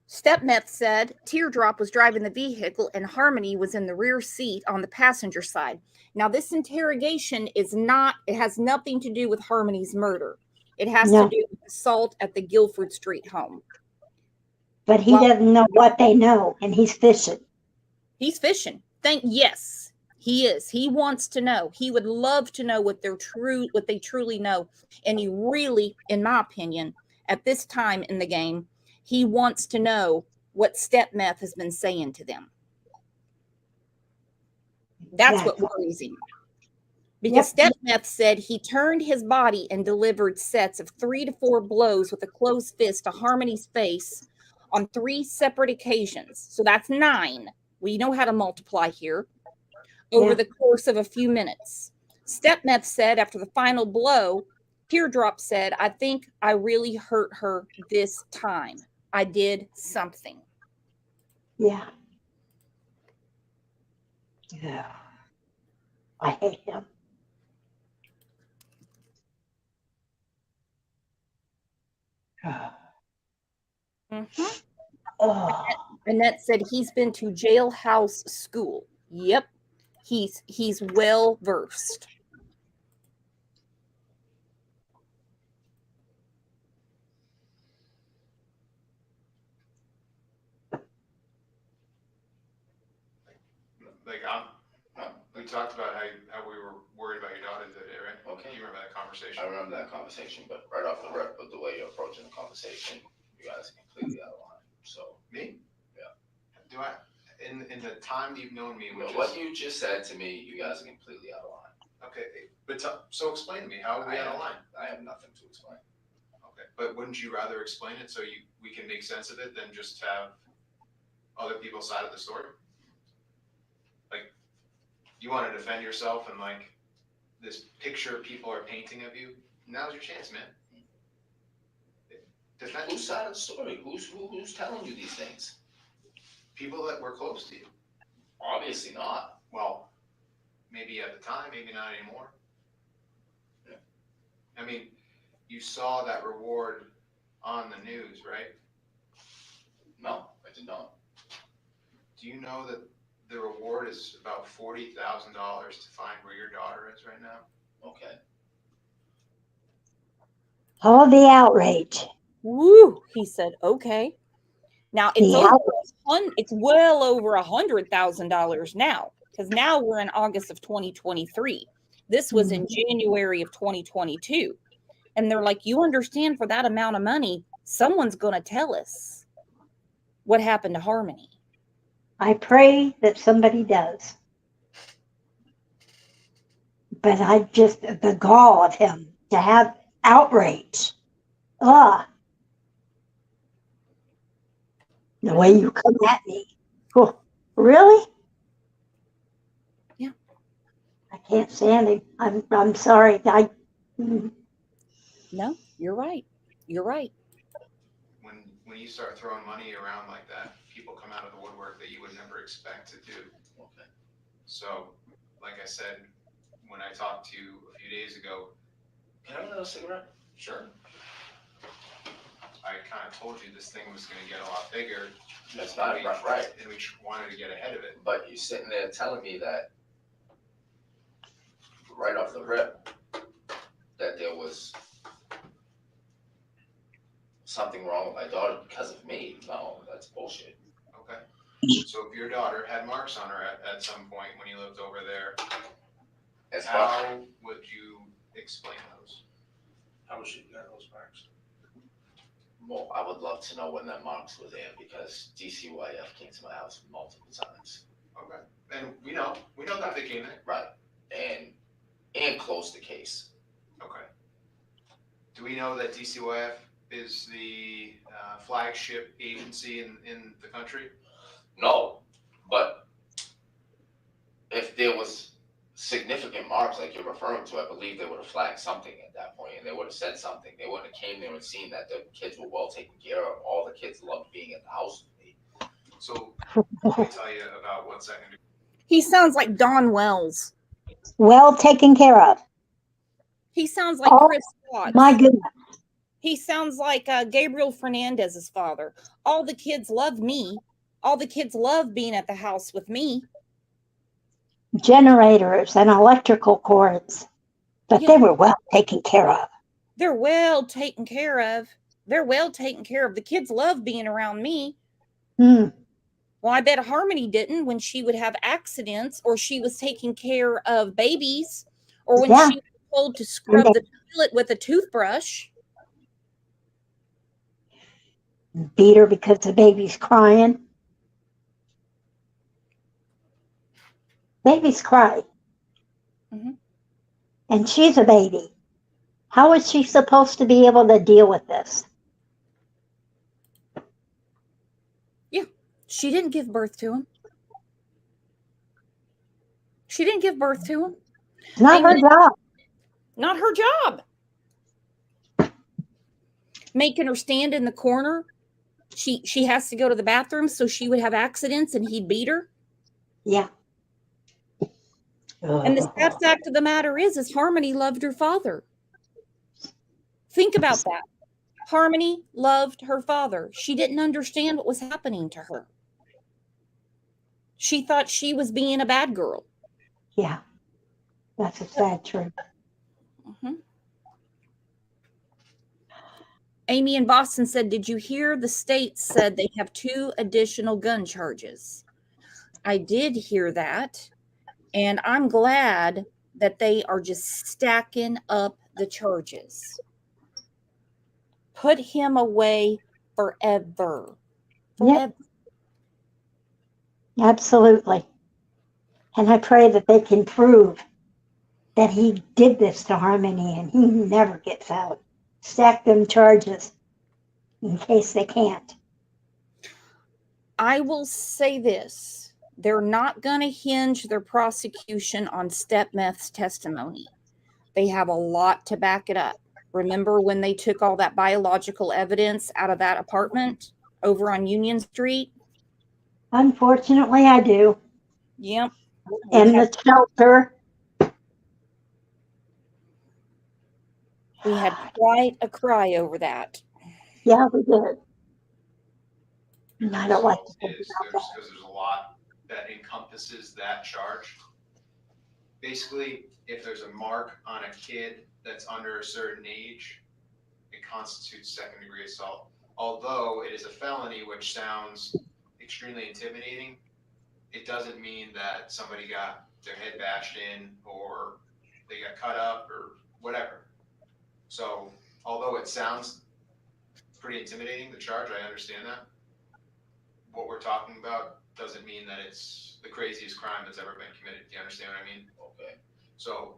Stepmeth said Teardrop was driving the vehicle and Harmony was in the rear seat on the passenger side. Now, this interrogation is not, it has nothing to do with Harmony's murder. It has to do with assault at the Guilford Street home. But he doesn't know what they know, and he's fishing. He's fishing. Yes, he is. He wants to know. He would love to know what they truly know. And he really, in my opinion, at this time in the game, he wants to know what Stepmeth has been saying to them. That's what worries him. Because Stepmeth said he turned his body and delivered sets of 3 to 4 blows with a closed fist to Harmony's face on 3 separate occasions. So that's 9. We know how to multiply here over Yeah. the course of a few minutes. Stepmeth said after the final blow, Teardrop said, I think I really hurt her this time. I did something. Yeah. Yeah. I hate him. Mhm. Oh, Annette said he's been to jailhouse school. Yep. He's well versed. Like we talked about how we were worried about your daughter today, right? Okay. You remember that conversation? I remember that conversation, but right off the rip, with the way you're approaching the conversation, you guys are completely out of line. So Me? yeah. Do I? In the time you've known me, which What is you just said to me, you guys are completely out of line. okay, but so explain to me how are we out of line? I have nothing to explain. Okay, but wouldn't you rather explain it so we can make sense of it than just have other people's side of the story? Like, you want to defend yourself and like this picture people are painting of you. Now's your chance, man. Defend Whose side of the story? Who's telling you these things? people that were close to you. Obviously not. Well, maybe at the time, maybe not anymore. Yeah. I mean, you saw that reward on the news, right? No, I did not. Do you know that the reward is about $40,000 to find where your daughter is right now? Okay. all the outrage. Woo, he said, okay. Now it's The over, outrage. it's well over $100,000 now, because now we're in August of 2023. This was in January of 2022. And they're like, you understand, for that amount of money, someone's going to tell us what happened to Harmony. I pray that somebody does. But I just, the gall of him to have outrage. Ah. The way you come at me. Oh, really? Yeah. I can't stand him. I'm sorry. No, you're right. You're right. When you start throwing money around like that, people come out of the woodwork that you would never expect to do. Okay. So, like I said, when I talked to you a few days ago, Can I have another cigarette? sure, I kind of told you this thing was going to get a lot bigger. That's not right. And we wanted to get ahead of it. But you're sitting there telling me that right off the rip that there was something wrong with my daughter because of me. No, that's bullshit. Okay. So if your daughter had marks on her at some point when you lived over there, As how would you explain those? How was she got those marks? Well, I would love to know when that marks were there because DCYF came to my house multiple times. Okay. And we know that they came in. Right. And closed the case. Okay. Do we know that DCYF is the flagship agency in the country? No, but if there was significant marks like you're referring to, I believe they would have flagged something at that point and they would have said something. They wouldn't have came there and seen that the kids were well taken care of. All the kids loved being at the house with me. So let me tell you about what secondary. He sounds like Don Wells. Well taken care of. He sounds like Oh, Chris Watts. my goodness. He sounds like Gabriel Fernandez's father. All the kids love me. All the kids love being at the house with me. Generators and electrical cords. But Yeah. they were well taken care of. They're well taken care of. They're well taken care of. The kids love being around me. Hmm. Well, I bet Harmony didn't when she would have accidents or she was taking care of babies or when Yeah. she was told to scrub the toilet with a toothbrush. Beat her because the baby's crying. Babies cry. Mhm. And she's a baby. How is she supposed to be able to deal with this? She didn't give birth to him. She didn't give birth to him. Not her job. Not her job. Making her stand in the corner. She has to go to the bathroom so she would have accidents and he'd beat her. Yeah. And the sad fact of the matter is Harmony loved her father. Think about that. Harmony loved her father. She didn't understand what was happening to her. She thought she was being a bad girl. Yeah. That's a sad truth. Mm-hmm. Amy in Boston said, did you hear the state said they have 2 additional gun charges? I did hear that. And I'm glad that they are just stacking up the charges. Put him away forever. Yep. Absolutely. And I pray that they can prove that he did this to Harmony and he never gets out. Stack them charges in case they can't. I will say this. They're not going to hinge their prosecution on Stepmeth's testimony. They have a lot to back it up. Remember when they took all that biological evidence out of that apartment over on Union Street? Unfortunately, I do. Yep. And the shelter. We had quite a cry over that. Yeah, we did. And I don't like to think Is about that. because there's a lot that encompasses that charge. Basically, if there's a mark on a kid that's under a certain age, it constitutes second-degree assault. Although it is a felony, which sounds extremely intimidating, it doesn't mean that somebody got their head bashed in or they got cut up or whatever. So although it sounds pretty intimidating, the charge, I understand that. What we're talking about doesn't mean that it's the craziest crime that's ever been committed. Do you understand what I mean? Okay. So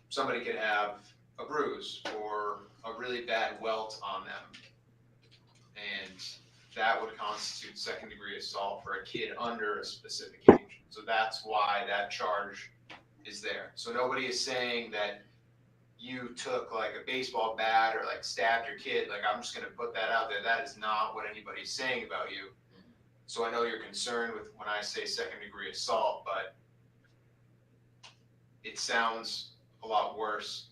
somebody could have a bruise or a really bad welt on them, and that would constitute second-degree assault for a kid under a specific age. So that's why that charge is there. So nobody is saying that you took like a baseball bat or like stabbed your kid. Like, I'm just going to put that out there. That is not what anybody's saying about you. So I know you're concerned with when I say second-degree assault, but it sounds a lot worse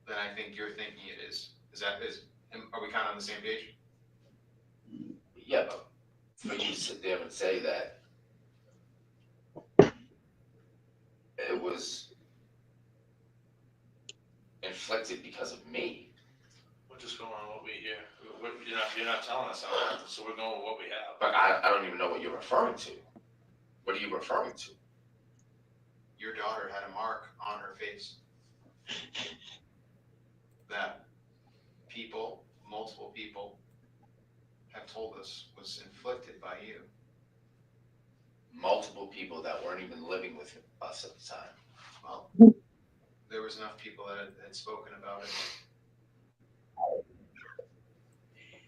than I think you're thinking it is. Are we kind of on the same page? Yeah, but for you to sit there and say that it was inflicted because of me. We're just going on what we hear. You're not telling us how, so we're going with what we have. But I don't even know what you're referring to. What are you referring to? Your daughter had a mark on her face that people, multiple people, have told us was inflicted by you. Multiple people that weren't even living with us at the time. Well, there was enough people that had spoken about it.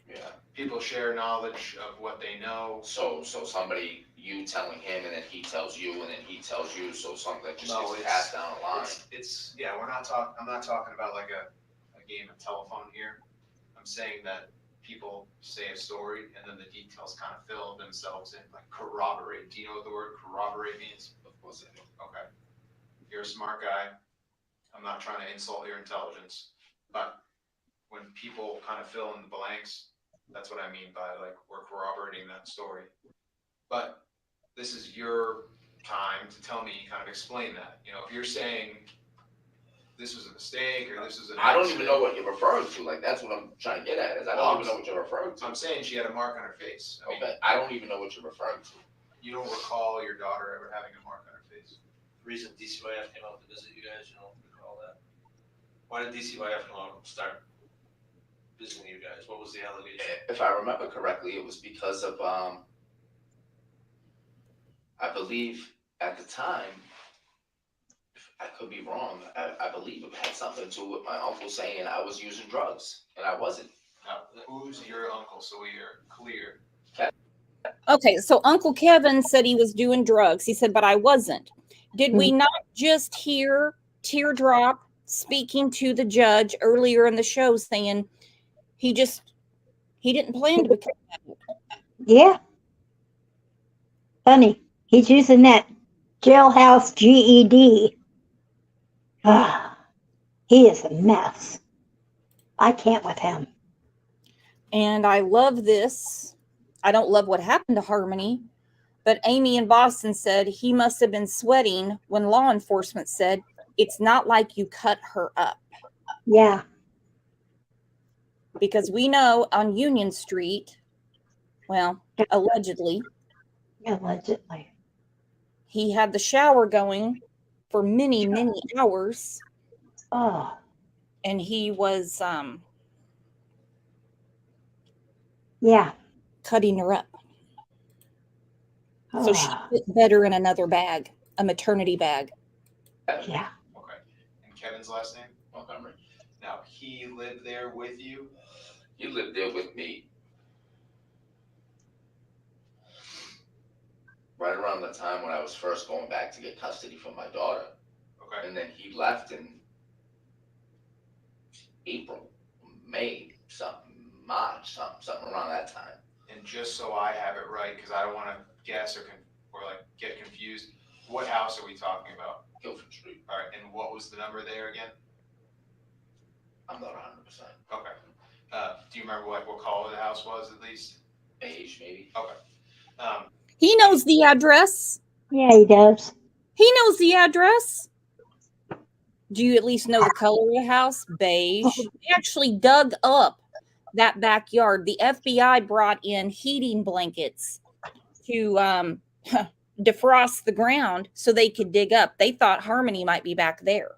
Yeah. People share knowledge of what they know. So somebody, you telling him, and then he tells you, and then he tells you, so something that just No, gets it's- passed down the line. It's yeah, I'm not talking about like a game of telephone here. I'm saying that people say a story and then the details kind of fill themselves in, like corroborate. Do you know what the word corroborate means? Of course I do. Okay. You're a smart guy. I'm not trying to insult your intelligence, but when people kind of fill in the blanks, that's what I mean by like we're corroborating that story. But this is your time to tell me, kind of explain that. You know, if you're saying this was a mistake or this was an I don't even accident. know what you're referring to. Like, that's what I'm trying to get at. Is I don't even know what you're referring to. I'm saying she had a mark on her face. I mean, Okay, I don't even know what you're referring to. you don't recall your daughter ever having a mark on her face. The reason DCYF came out to visit you guys, you don't recall that? Why did DCYF come out and start visiting you guys? What was the allegation? If I remember correctly, it was because of, I believe at the time, I could be wrong, I believe it had something to do with my uncle saying I was using drugs, and I wasn't. Now, who's your uncle so we are clear? Okay, so Uncle Kevin said he was doing drugs. He said, but I wasn't. Did we not just hear Teardrop speaking to the judge earlier in the show saying he didn't plan to become that? Yeah. Funny. He's using that jailhouse GED. Ah, he is a mess. I can't with him. And I love this. I don't love what happened to Harmony, but Amy in Boston said he must have been sweating when law enforcement said, it's not like you cut her up. Yeah. Because we know on Union Street, well, allegedly, he had the shower going for many, many hours. Oh. And he was Yeah. cutting her up. So she fit better in another bag, a maternity bag. Yeah. Okay. And Kevin's last name? Montgomery. Now, he lived there with you? He lived there with me. Right around the time when I was first going back to get custody for my daughter. Okay. And then he left in April, May, March, something around that time. And just so I have it right, because I don't want to guess or get confused, what house are we talking about? Guilford Street. All right, and what was the number there again? I'm not 100%. Okay. Do you remember what color the house was at least? Beige, maybe. Okay. He knows the address. Yeah, he does. He knows the address. Do you at least know the color of the house? Beige. They actually dug up that backyard. The FBI brought in heating blankets to defrost the ground so they could dig up. They thought Harmony might be back there.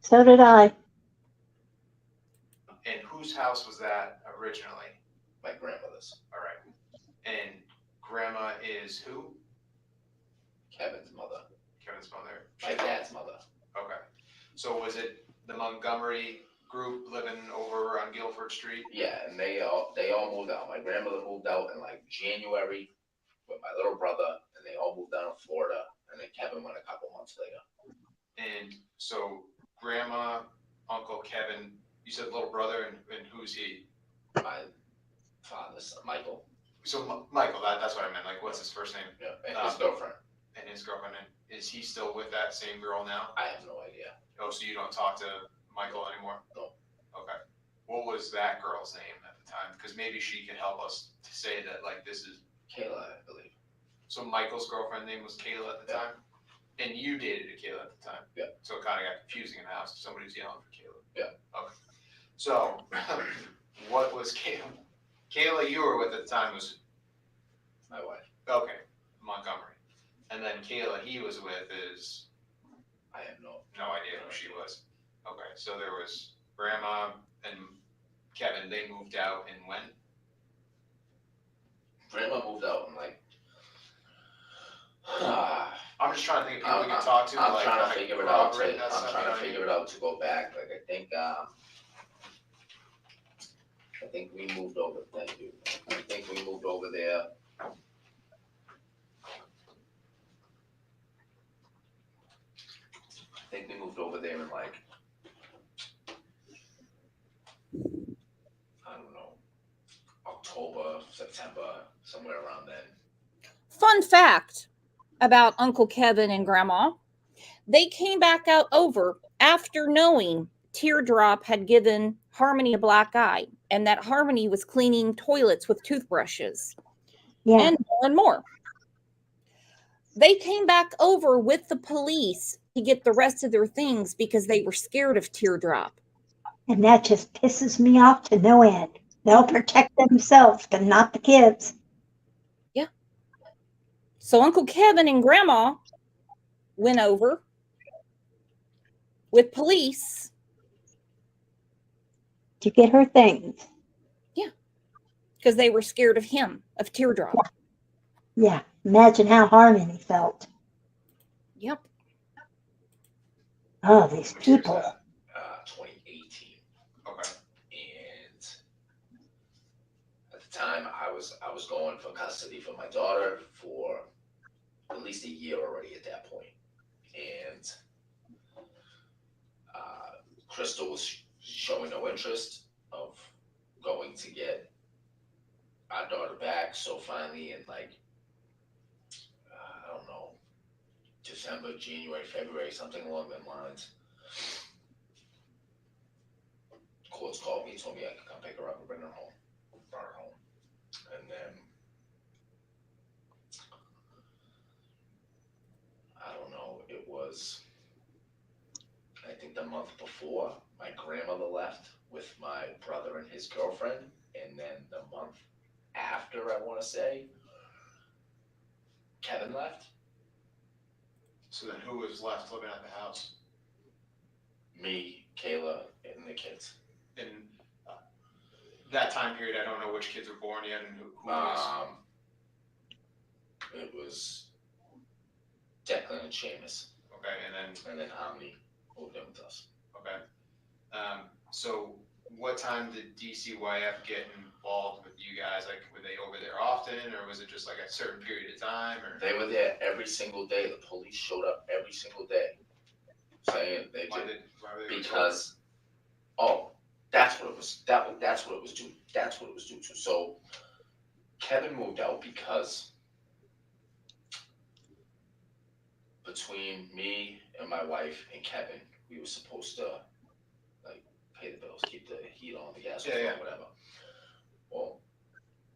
So did I. And whose house was that originally? My grandmother's. All right. And grandma is who? Kevin's mother. Kevin's mother. My dad's mother. Okay. So was it the Montgomery group living over on Guilford Street? Yeah, and they all moved out. My grandmother moved out in like January with my little brother, and they all moved down to Florida, and then Kevin went a couple months later. And so grandma, Uncle Kevin, you said little brother, and who's he? My father's son, Michael. So Michael, that's what I meant. Like, what's his first name? Yeah, and his girlfriend. And his girlfriend. And is he still with that same girl now? I have no idea. Oh, so you don't talk to Michael anymore? No. Okay. What was that girl's name at the time? Because maybe she can help us to say that, like, this is Kayla, I believe. So Michael's girlfriend name was Kayla at the time? And you dated a Kayla at the time? Yeah. So it kind of got confusing in the house. Somebody was yelling for Kayla. Yeah. Okay. So what was Kayla? Kayla you were with at the time was? My wife. Okay. Montgomery. And then Kayla he was with is? I have no idea who she was. Okay. So there was grandma and Kevin, they moved out in when? Grandma moved out in like. I'm just trying to think of people we can talk to. I'm like, trying to figure it out. corroborate that I'm stuff, trying you know to what I figure it out to go back. Like I think we moved over. Thank you. I think we moved over there. I think we moved over there in like, I don't know, October, September, somewhere around then. Fun fact about Uncle Kevin and Grandma. They came back out over after knowing Teardrop had given Harmony a black eye and that Harmony was cleaning toilets with toothbrushes. Yeah. And more. They came back over with the police to get the rest of their things because they were scared of Teardrop. And that just pisses me off to no end. They'll protect themselves, but not the kids. Yeah. So Uncle Kevin and Grandma went over with police to get her things. Yeah. Because they were scared of him, of Teardrop. Yeah. Imagine how Harmony felt. Yep. Oh, these people. 2018. Okay. And at the time, I was going for custody for my daughter for at least a year already at that point. And Crystal was showing no interest of going to get our daughter back. So finally, in like, I don't know, December, January, February, something along those lines, courts called me, told me I could come pick her up and bring her home. Brought her home. And then, I don't know, it was, I think the month before, my grandmother left with my brother and his girlfriend. And then the month after, I want to say, Kevin left. So then who was left living at the house? Me, Kayla, and the kids. In that time period, I don't know which kids were born yet and who was. It was Declan and Seamus. Okay, and then Omni moved in with us. Okay. So what time did DCYF get involved with you guys? Like, were they over there often, or was it just like a certain period of time? Or They were there every single day. The police showed up every single day, saying they why did were they because that's what it was. That's what it was due. That's what it was due to. So Kevin moved out because between me and my wife and Kevin, we were supposed to like pay the bills, keep the heat on, the gas, whatever. Well,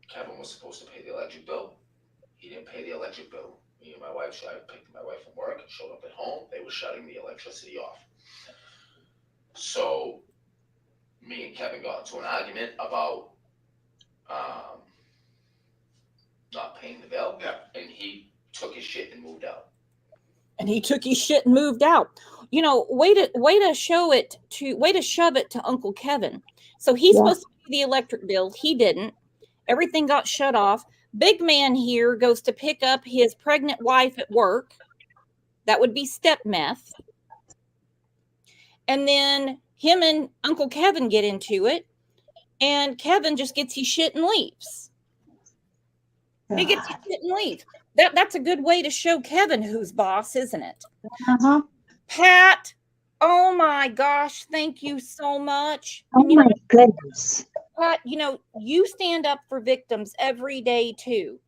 Kevin was supposed to pay the electric bill. He didn't pay the electric bill. Me and my wife, I picked my wife from work, showed up at home. They were shutting the electricity off. So me and Kevin got into an argument about not paying the bill. Yeah. And he took his shit and moved out. And he took his shit and moved out. You know, way to shove it to Uncle Kevin. So he's supposed to pay the electric bill. He didn't. Everything got shut off. Big man here goes to pick up his pregnant wife at work. That would be step meth. And then him and Uncle Kevin get into it. And Kevin just gets his shit and leaves. He gets his shit and leaves. That's a good way to show Kevin who's boss, isn't it? Uh-huh. Pat, oh my gosh, thank you so much. Oh my goodness. Pat, you know, you stand up for victims every day too.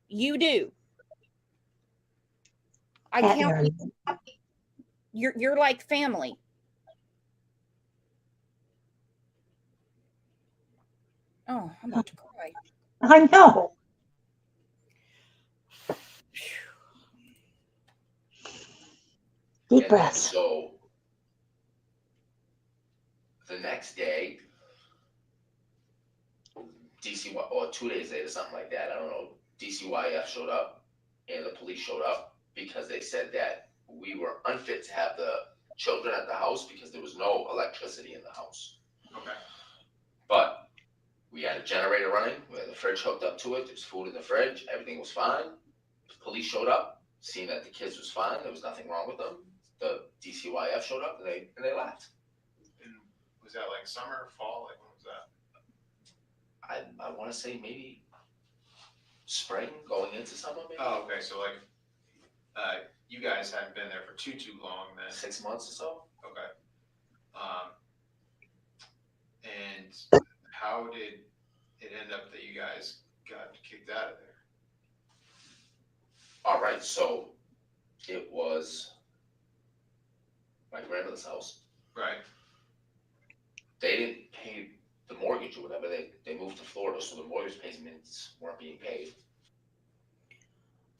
You do. I Pat can't. Harrington. You're like family. Oh, I'm about to cry. I know. Deep And then breaths. so the next day, or 2 days later, something like that, I don't know, DCYF showed up and the police showed up because they said that we were unfit to have the children at the house because there was no electricity in the house. Okay. But we had a generator running, we had the fridge hooked up to it, there was food in the fridge, everything was fine. The police showed up, seen that the kids was fine, there was nothing wrong with them. The DCYF showed up and they left. And was that like summer, fall? Like when was that? I want to say maybe spring going into summer, maybe. Oh, okay. So like, you guys hadn't been there for too long then. 6 months or so. Okay. And how did it end up that you guys got kicked out of there? All right, so it was my grandmother's house. Right. They didn't pay the mortgage or whatever. They moved to Florida, so the mortgage payments weren't being paid.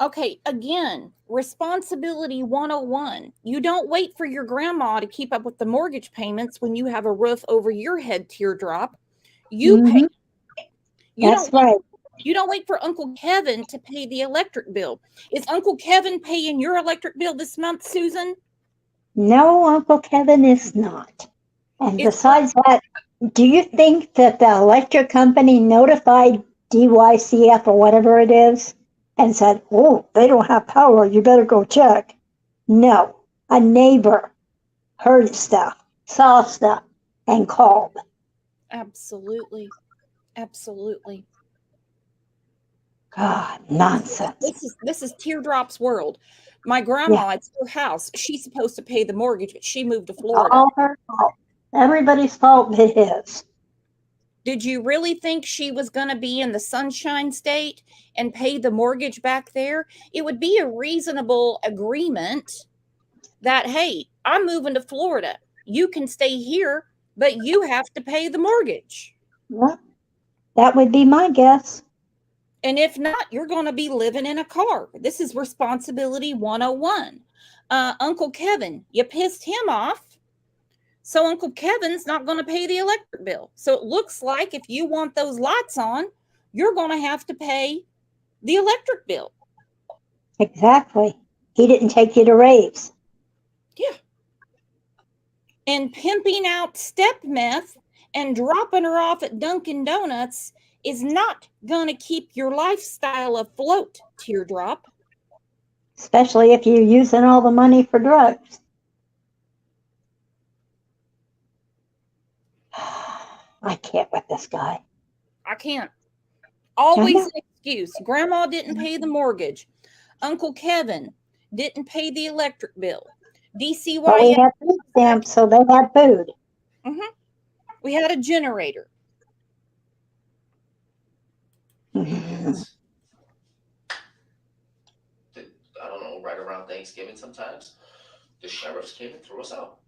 Okay, again, responsibility 101. You don't wait for your grandma to keep up with the mortgage payments when you have a roof over your head teardrop. You pay. That's right. You don't wait for Uncle Kevin to pay the electric bill. Is Uncle Kevin paying your electric bill this month, Susan? No, Uncle Kevin is not. And besides that, do you think that the electric company notified DYCF or whatever it is and said, oh, they don't have power, you better go check? No, a neighbor heard stuff, saw stuff, and called. Absolutely. Absolutely. God, nonsense. This is Teardrop's world. My grandma, it's her house. She's supposed to pay the mortgage, but she moved to Florida. All her fault. Everybody's fault but his. Did you really think she was going to be in the Sunshine State and pay the mortgage back there? It would be a reasonable agreement that, hey, I'm moving to Florida. You can stay here, but you have to pay the mortgage. Well, that would be my guess. And if not, you're going to be living in a car. This is responsibility 101. Uncle Kevin, you pissed him off. So Uncle Kevin's not going to pay the electric bill. So it looks like if you want those lights on, you're going to have to pay the electric bill. Exactly. He didn't take you to raves. Yeah. And pimping out step meth and dropping her off at Dunkin' Donuts is not going to keep your lifestyle afloat, Teardrop. Especially if you're using all the money for drugs. I can't with this guy. I can't. Always an excuse. Grandma didn't pay the mortgage. Uncle Kevin didn't pay the electric bill. DCYF. Well, we had food stamps, so they had food. We had a generator. I don't know, right around Thanksgiving sometimes, the sheriffs came and threw us out.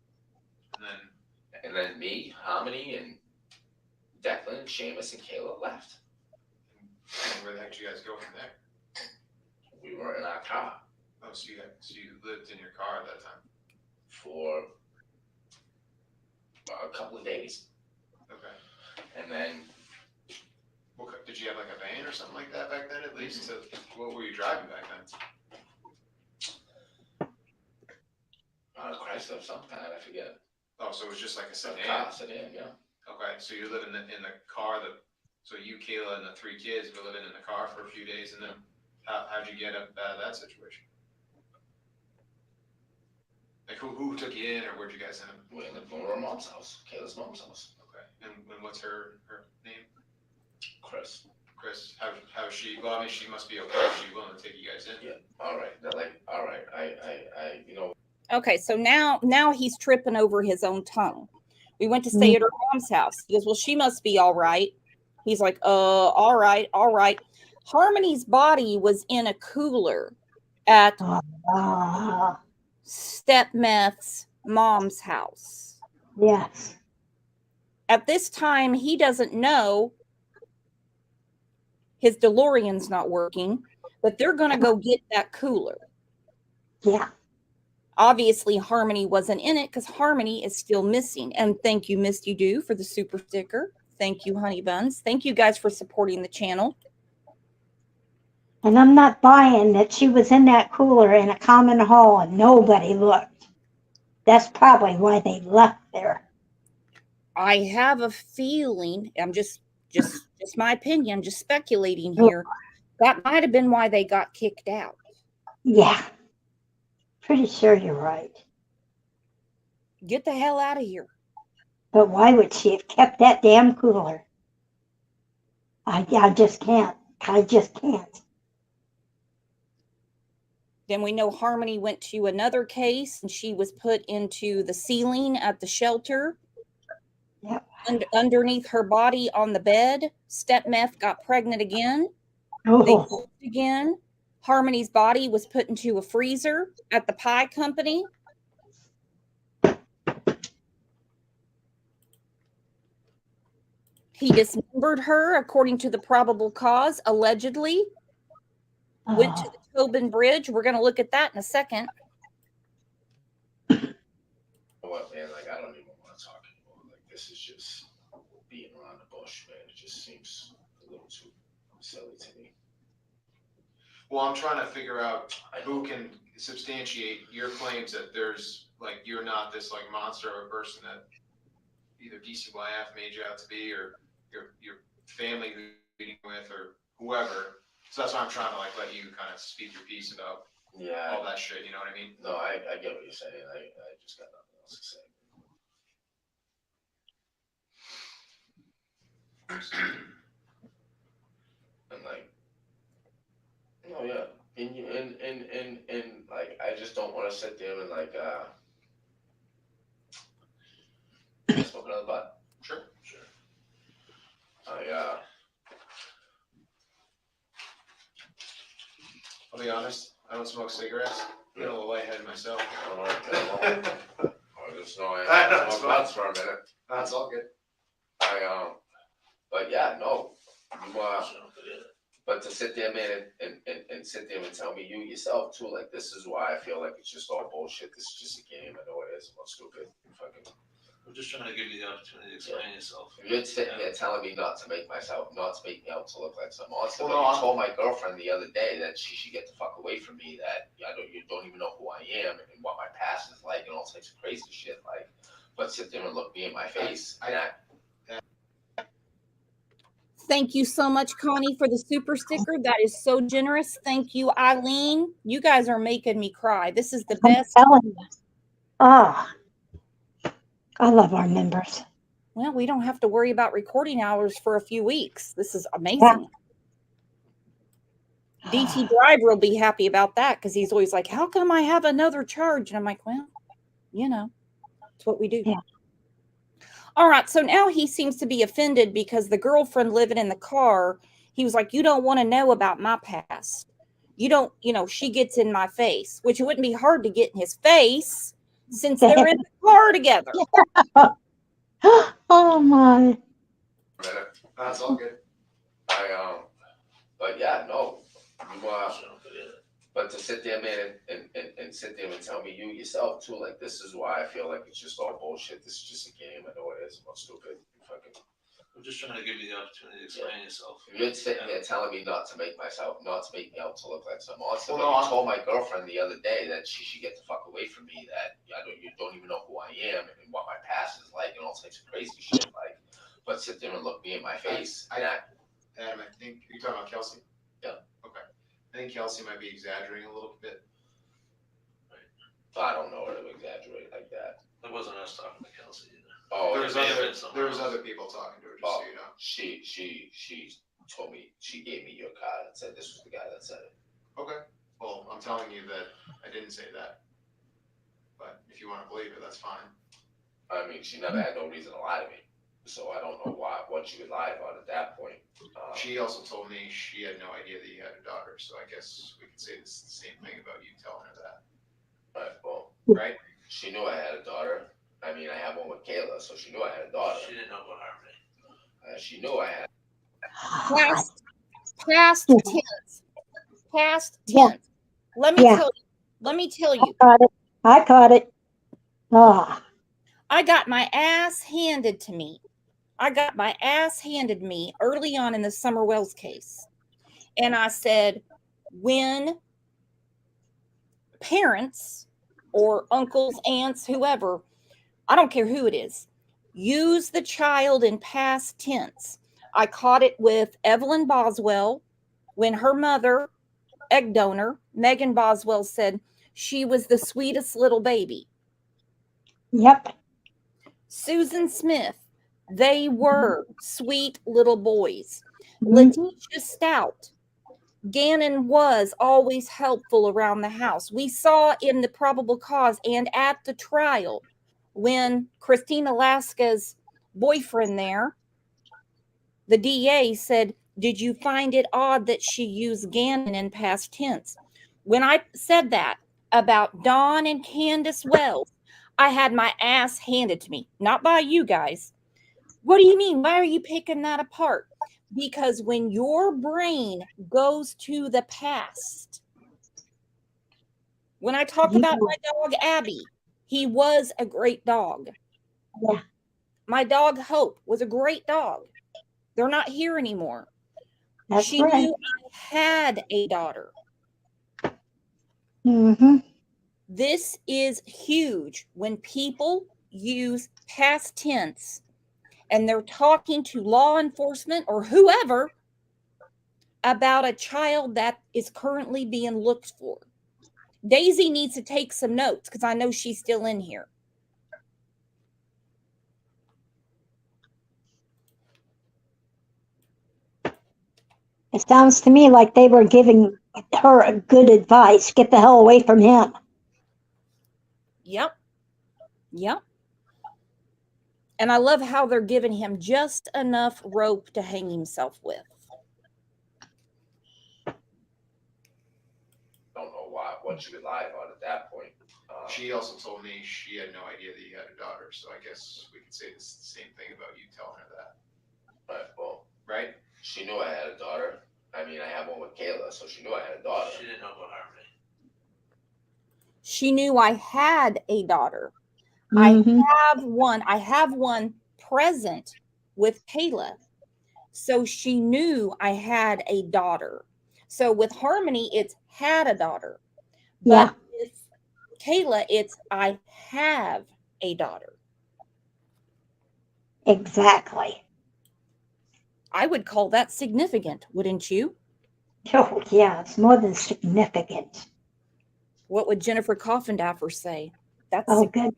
And then me, Harmony, and Declan, Seamus, and Kayla left. And where the heck did you guys go from there? We were in our car Oh, so you lived in your car at that time? for a couple of days. Okay. And then Did you have like a van or something like that back then at least? What were you driving back then? Chrysler of some kind, I forget. Oh, so it was just like a sedan? Sedan, yeah. Okay, so you live in the car so you, Kayla, and the 3 kids were living in the car for a few days, and then how'd you get up out of that situation? Like who took you in, or where'd you guys end up? We ended up going to her mom's house, Kayla's mom's house. Okay, and what's her name? Chris. Chris, how's she? Well, I mean, she must be okay. Is she willing to take you guys in? Yeah. All right. They're like, all right. I you know. Okay, so now he's tripping over his own tongue. We went to stay at her mom's house. He goes, well, she must be all right. He's like, all right. Harmony's body was in a cooler at Stepmeth's mom's house. Yes. At this time, he doesn't know his DeLorean's not working, but they're going to go get that cooler. Yeah. Obviously, Harmony wasn't in it because Harmony is still missing. And thank you, Misty Doo, for the super sticker. Thank you, Honey Buns. Thank you guys for supporting the channel. And I'm not buying that she was in that cooler in a common hall and nobody looked. That's probably why they left there. I have a feeling, I'm just my opinion, just speculating here. That might have been why they got kicked out. Yeah. Pretty sure you're right. Get the hell out of here. But why would she have kept that damn cooler? I just can't. I just can't. Then we know Harmony went to another case and she was put into the ceiling at the shelter. Yep. And underneath her body on the bed, Stepmeth got pregnant again. Oh. They moved again. Harmony's body was put into a freezer at the pie company. He dismembered her according to the probable cause, allegedly. Went to the Tobin Bridge. We're going to look at that in a second. What, man? Like, I don't even want to talk anymore. Like, this is just beating around the bush, man. It just seems a little too silly to me. Well, I'm trying to figure out who can substantiate your claims that there's like you're not this like monster of a person that either DCYF made you out to be, or your family who you're eating with, or whoever. So that's why I'm trying to like let you kind of speak your piece about all that shit. You know what I mean? No, I get what you're saying. I just got nothing else to say. And like, oh yeah, and like, I just don't want to sit there and like, smoke another butt. Sure. I'll be honest, I don't smoke cigarettes. I'm a little lightheaded myself. I just know I That's smoke butts for a minute. That's all good. But yeah, no, you, but to sit there, man, and sit there and tell me you yourself too, like, this is why I feel like it's just all bullshit. This is just a game. I know it is. I'm not stupid. Fucking. I'm just trying to give you the opportunity to explain yourself. You're sitting there telling me not to make me out to look like some monster. Well, But no, you told my girlfriend the other day that she should get the fuck away from me. That you don't even know who I am and what my past is like and all types of crazy shit. Like, but sit there and look me in my face. Thank you so much, Connie, for the super sticker. That is so generous. Thank you, Eileen. You guys are making me cry. This is the best. I'm telling you. Oh, I love our members. Well, we don't have to worry about recording hours for a few weeks. This is amazing. Yeah. DT Driver will be happy about that because he's always like, how come I have another charge? And I'm like, well, you know, it's what we do. Yeah. All right. So now he seems to be offended because the girlfriend living in the car, he was like, you don't want to know about my past. You don't, she gets in my face, which it wouldn't be hard to get in his face since they're in the car together. Oh my. That's all good. But yeah, no, you, but to sit there, man, and sit there and tell me you yourself too, like, this is why I feel like it's just all bullshit. This is just a game. I know it is. I'm not stupid. Fucking. I'm just trying to give you the opportunity to explain yourself. You're sitting there telling me not to make me out to look like some monster. Well, But no, you told my girlfriend the other day that she should get the fuck away from me. That you don't even know who I am and what my past is like and all types of crazy shit. Like, but sit there and look me in my face. Adam, I think you're talking about Kelsey. Yeah. Okay. I think Kelsey might be exaggerating a little bit. I don't know her to exaggerate like that. It wasn't us talking to Kelsey either. Oh, There was other people talking to her, just so you know. She told me, she gave me your card and said this was the guy that said it. Okay. Well, I'm telling you that I didn't say that. But if you want to believe it, that's fine. I mean, she never had no reason to lie to me, so I don't know what she would lie about at that point. She also told me she had no idea that you had a daughter, so I guess we could say the same thing about you telling her that. Right, well, right? She knew I had a daughter. I mean, I have one with Kayla, so she knew I had a daughter. She didn't know about Harmony. She knew I had. Past tense. Past tense. Let me tell you. I caught it. Ah. I got my ass handed to me. Early on in the Summer Wells case. And I said, when parents or uncles, aunts, whoever, I don't care who it is, use the child in past tense. I caught it with Evelyn Boswell when her mother, egg donor, Megan Boswell, said she was the sweetest little baby. Yep. Susan Smith, they were sweet little boys. Letitia Stout, Gannon was always helpful around the house. We saw in the probable cause and at the trial when Christina Alaska's boyfriend there, the DA said, did you find it odd that she used Gannon in past tense? When I said that about Dawn and Candace Wells, I had my ass handed to me, not by you guys. What do you mean? Why are you picking that apart? Because when your brain goes to the past, when I talk about my dog, Abby, he was a great dog. Yeah. My dog, Hope, was a great dog. They're not here anymore. That's she right. knew I had a daughter. Mm-hmm. This is huge when people use past tense and they're talking to law enforcement or whoever about a child that is currently being looked for. Daisy needs to take some notes because I know she's still in here. It sounds to me like they were giving her a good advice. Get the hell away from him. Yep. Yep. And I love how they're giving him just enough rope to hang himself with. Don't know what she would lie about at that point. She also told me she had no idea that you had a daughter, so I guess we could say the same thing about you telling her that. But, well, right? She knew I had a daughter. I mean, I have one with Kayla, so she knew I had a daughter. She didn't know about Harmony. She knew I had a daughter. Mhm. I have one present with Kayla. So she knew I had a daughter. So with Harmony, it's had a daughter. Yeah. But with Kayla, it's I have a daughter. Exactly. I would call that significant, wouldn't you? Oh, yeah, it's more than significant. What would Jennifer Coffindaffer say? That's Oh, good.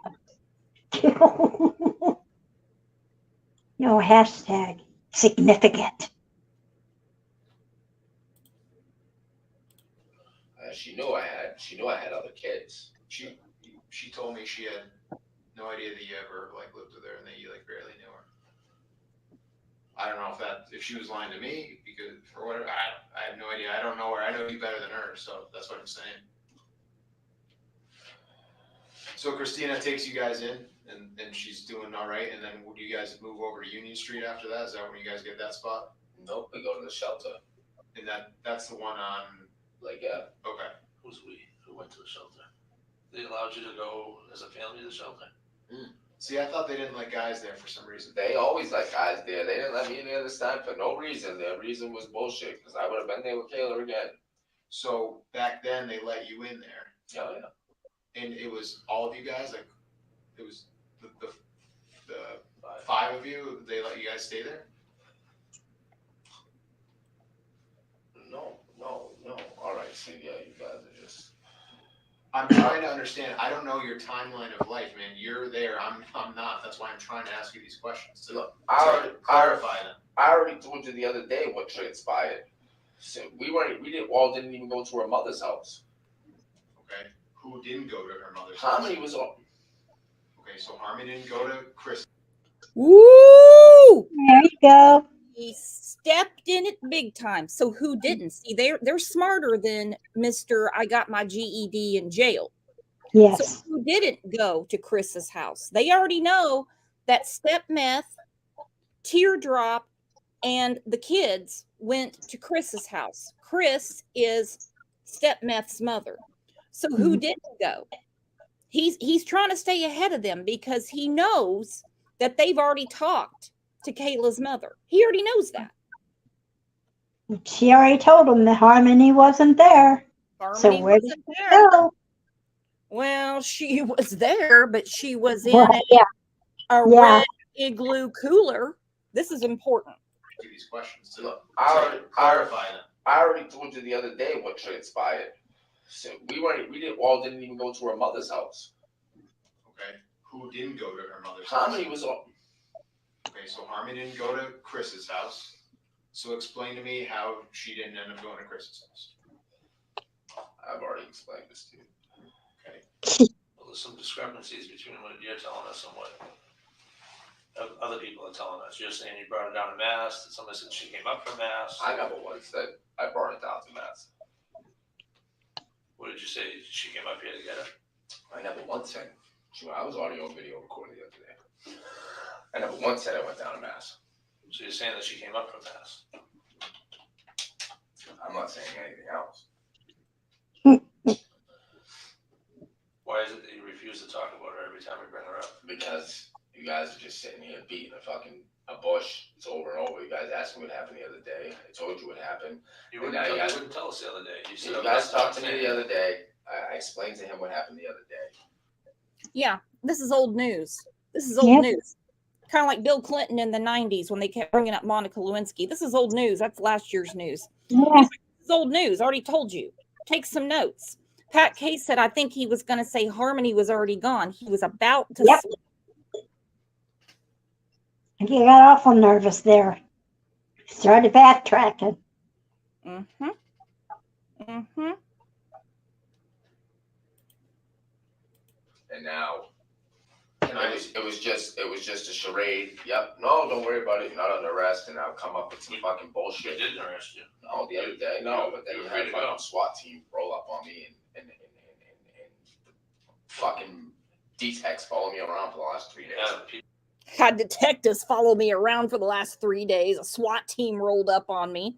No, hashtag significant. She knew I had other kids. She told me she had no idea that you ever like lived with her and that you like barely knew her. I don't know if she was lying to me because or whatever. I have no idea. I don't know her. I know you better than her, so that's what I'm saying. So Christina takes you guys in and she's doing all right, and then would you guys move over to Union Street after that? Is that when you guys get that spot? Nope, we go to the shelter. And that's the one on Like, okay. Who's we? Who went to the shelter? They allowed you to go as a family to the shelter? See, I thought they didn't like guys there for some reason. They always let guys there. They didn't let me in there this time for no reason. The reason was bullshit, because I would have been there with Kayla again. So back then they let you in there. Oh, yeah. And it was all of you guys, like it was the 5 of you, they let you guys stay there? No. All right, see, yeah, you guys are just. I'm trying to understand. I don't know your timeline of life, man. You're there. I'm not. That's why I'm trying to ask you these questions. So Look, clarify them. I already told you the other day what transpired. So we didn't even go to her mother's house. Okay. Who didn't go to her mother's Harmony house? was on. Okay, so Harmony didn't go to Chris. Woo! There you go. He stepped in it big time. So who didn't? See, they're smarter than Mr. I got my GED in jail. Yes. So who didn't go to Chris's house? They already know that Step Meth, Teardrop, and the kids went to Chris's house. Chris is Step Meth's mother. So who didn't go? He's trying to stay ahead of them because he knows that they've already talked to Kayla's mother. He already knows that. She already told him that Harmony wasn't there. Harmony so where did wasn't she there. go? Well, she was there, but she was in Well, a Yeah. red igloo cooler. This is important. These questions. So Look, clarify them. I already told you the other day what transpired. So didn't even go to her mother's house. Okay. Who didn't go to her mother's Harmony house? was on. Okay, so Harmony didn't go to Chris's house. So explain to me how she didn't end up going to Chris's house. I've already explained this to you. Okay. Well, there's some discrepancies between what you're telling us and what other people are telling us. You're saying you brought her down to Mass. Somebody said she came up from Mass. I never once said I brought it down to Mass. What did you say? She came up here to get her? I never once said. I was audio and video recording the other day. I never once said I went down to Mass. So you're saying that she came up from Mass? I'm not saying anything else. Why is it that you refuse to talk about her every time we bring her up? Because you guys are just sitting here beating a bush. It's over and over. You guys asked me what happened the other day. I told you what happened. You And wouldn't, now you wouldn't tell us the other day. You said you guys talked to me the other day. I explained to him what happened the other day. Yeah, this is old news. This is old Yep. news. Kind of like Bill Clinton in the 90s when they kept bringing up Monica Lewinsky. This is old news. That's last year's news. Yeah. This is old news. Already told you. Take some notes. Pat Case said, I think he was going to say Harmony was already gone. He was about to Yep. sleep. And you got awful nervous there. Started backtracking. Mm-hmm. Mm-hmm. And now it was just a charade. Yep. No, don't worry about it. You're not under arrest. And now come up with some fucking bullshit. They didn't arrest you. No, the other day. No, but then you had a fucking SWAT team roll up on me and fucking D-Tex follow me around for the last 3 days. Had detectives follow me around for the last 3 days. A SWAT team rolled up on me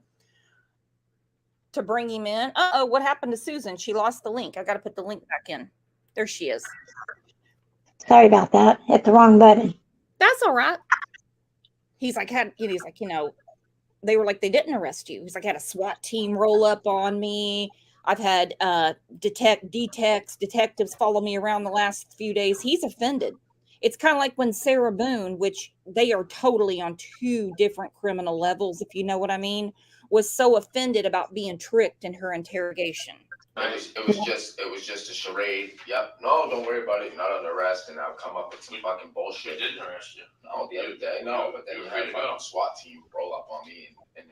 to bring him in. Uh-oh, what happened to Susan? She lost the link. I got to put the link back in. There she is. Sorry about that. Hit the wrong button. That's all right. He's like, they were like, they didn't arrest you. He's like, had a SWAT team roll up on me. I've had detectives follow me around the last few days. He's offended. It's kind of like when Sarah Boone, which they are totally on two different criminal levels, if you know what I mean, was so offended about being tricked in her interrogation. It was just a charade. Yep. No, don't worry about it. You're not under arrest. And now come up with some fucking bullshit. They didn't arrest you. No, the other day. No, but then you had a fucking SWAT team roll up on me and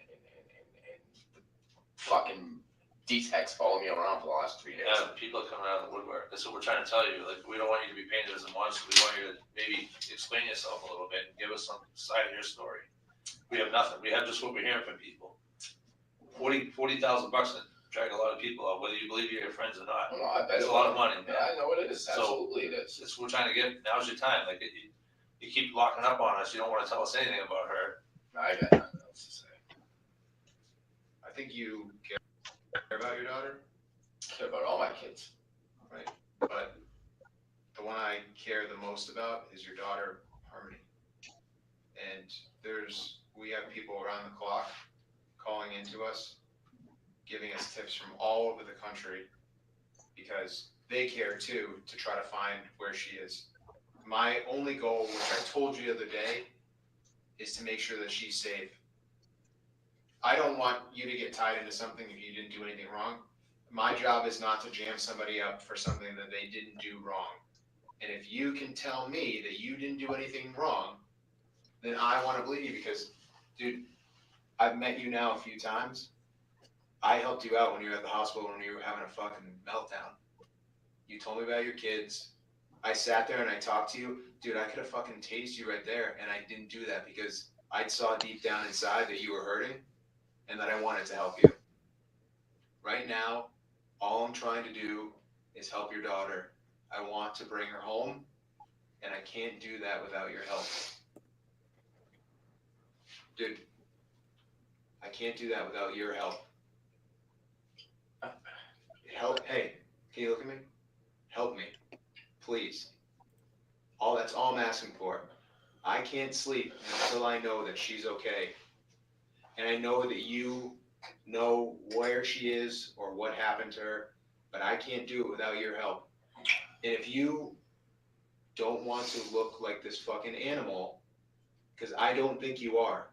fucking D-Tex follow me around for the last 3 days. Yeah, people are coming out of the woodwork. That's what we're trying to tell you. Like, we don't want you to be painted as a monster. We want you to maybe explain yourself a little bit and give us some side of your story. We have nothing. We have just what we're hearing from people. $40,000 to drag a lot of people out, whether you believe you're your friends or not. No, I bet it's a lot of money. Yeah, I know it is. Absolutely it is. It's we're trying to get. Now's your time. Like you keep locking up on us. You don't want to tell us anything about her. I got nothing else to say. I think you care about your daughter. I care about all my kids. Right. But the one I care the most about is your daughter, Harmony. And we have people around the clock calling into us, giving us tips from all over the country because they care too to try to find where she is. My only goal, which I told you the other day, is to make sure that she's safe. I don't want you to get tied into something if you didn't do anything wrong. My job is not to jam somebody up for something that they didn't do wrong. And if you can tell me that you didn't do anything wrong, then I want to believe you because, dude, I've met you now a few times. I helped you out when you were at the hospital when you were having a fucking meltdown. You told me about your kids. I sat there and I talked to you. Dude, I could have fucking tased you right there, and I didn't do that because I saw deep down inside that you were hurting and that I wanted to help you. Right now, all I'm trying to do is help your daughter. I want to bring her home, and I can't do that without your help. Dude, I can't do that without your help. Help, hey, can you look at me? Help me, please. That's all I'm asking for. I can't sleep until I know that she's okay. And I know that you know where she is or what happened to her, but I can't do it without your help. And if you don't want to look like this fucking animal, because I don't think you are.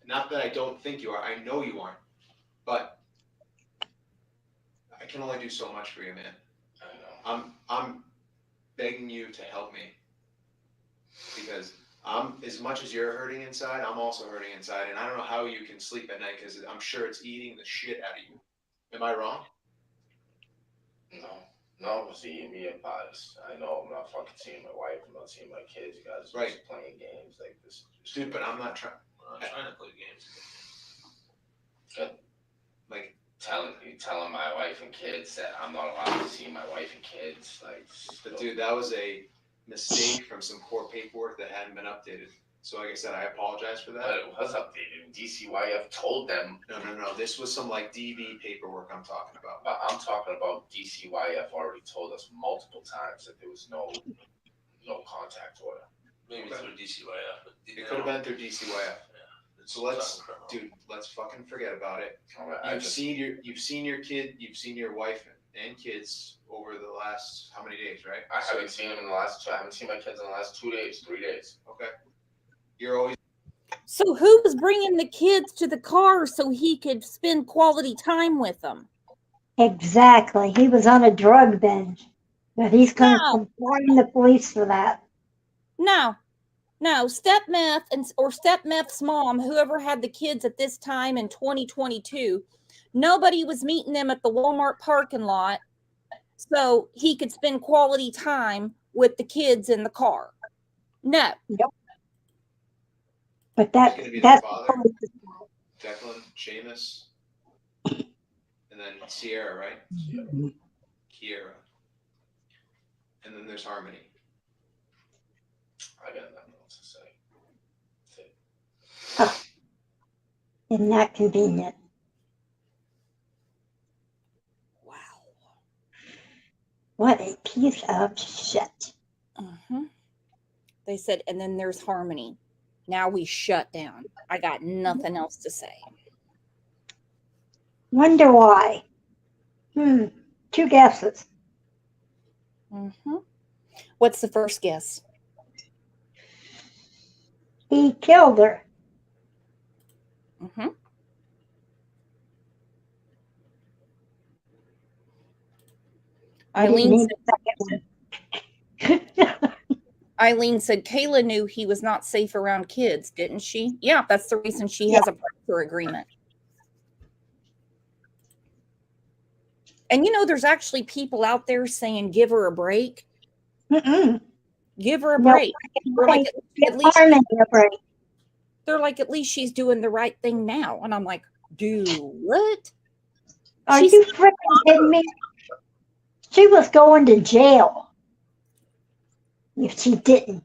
Not that I don't think you are, I know you aren't. But I can only do so much for you, man. I know. I'm begging you to help me. Because as much as you're hurting inside, I'm also hurting inside. And I don't know how you can sleep at night because I'm sure it's eating the shit out of you. Am I wrong? No, see, me and Pies. I know I'm not fucking seeing my wife. I'm not seeing my kids. You guys are just playing games like this. Dude, but I'm not trying. I'm not trying to play games. Good. Like telling my wife and kids that I'm not allowed to see my wife and kids. But dude, that was a mistake from some court paperwork that hadn't been updated. So like I said, I apologize for that. But it was updated. DCYF told them. No. This was some like DV paperwork I'm talking about. But I'm talking about DCYF already told us multiple times that there was no contact order. Maybe through DCYF. But it could have been through DCYF. Yeah. So let's fucking forget about it. Right, you've seen your kid, you've seen your wife and kids over the last how many days, right? I haven't seen them in the last. I haven't seen my kids in the last 2 days, 3 days. Okay. You're always. So who was bringing the kids to the car so he could spend quality time with them? Exactly. He was on a drug binge, but he's going to blame the police for that. No, step meth or step meth's mom, whoever had the kids at this time in 2022, Nobody was meeting them at the Walmart parking lot so he could spend quality time with the kids in the car. No. Yep. But Who's that gonna be that's their father? Declan, Seamus, and then Sierra, right? Kiera. And then there's Harmony. I got nothing else to say. isn't that convenient? Wow. What a piece of shit. They said, and then there's Harmony. Now we shut down. I got nothing else to say. Wonder why. 2 guesses. What's the first guess? He killed her. I didn't Eileen need said, Eileen said Kayla knew he was not safe around kids, didn't she? Yeah, that's the reason she has a partner agreement. And you know, there's actually people out there saying, give her a break. Give her a break. They're like, at least Harmony a break. they're like, at least she's doing the right thing now. And I'm like, do what? Are She's you freaking kidding me? She was going to jail if she didn't.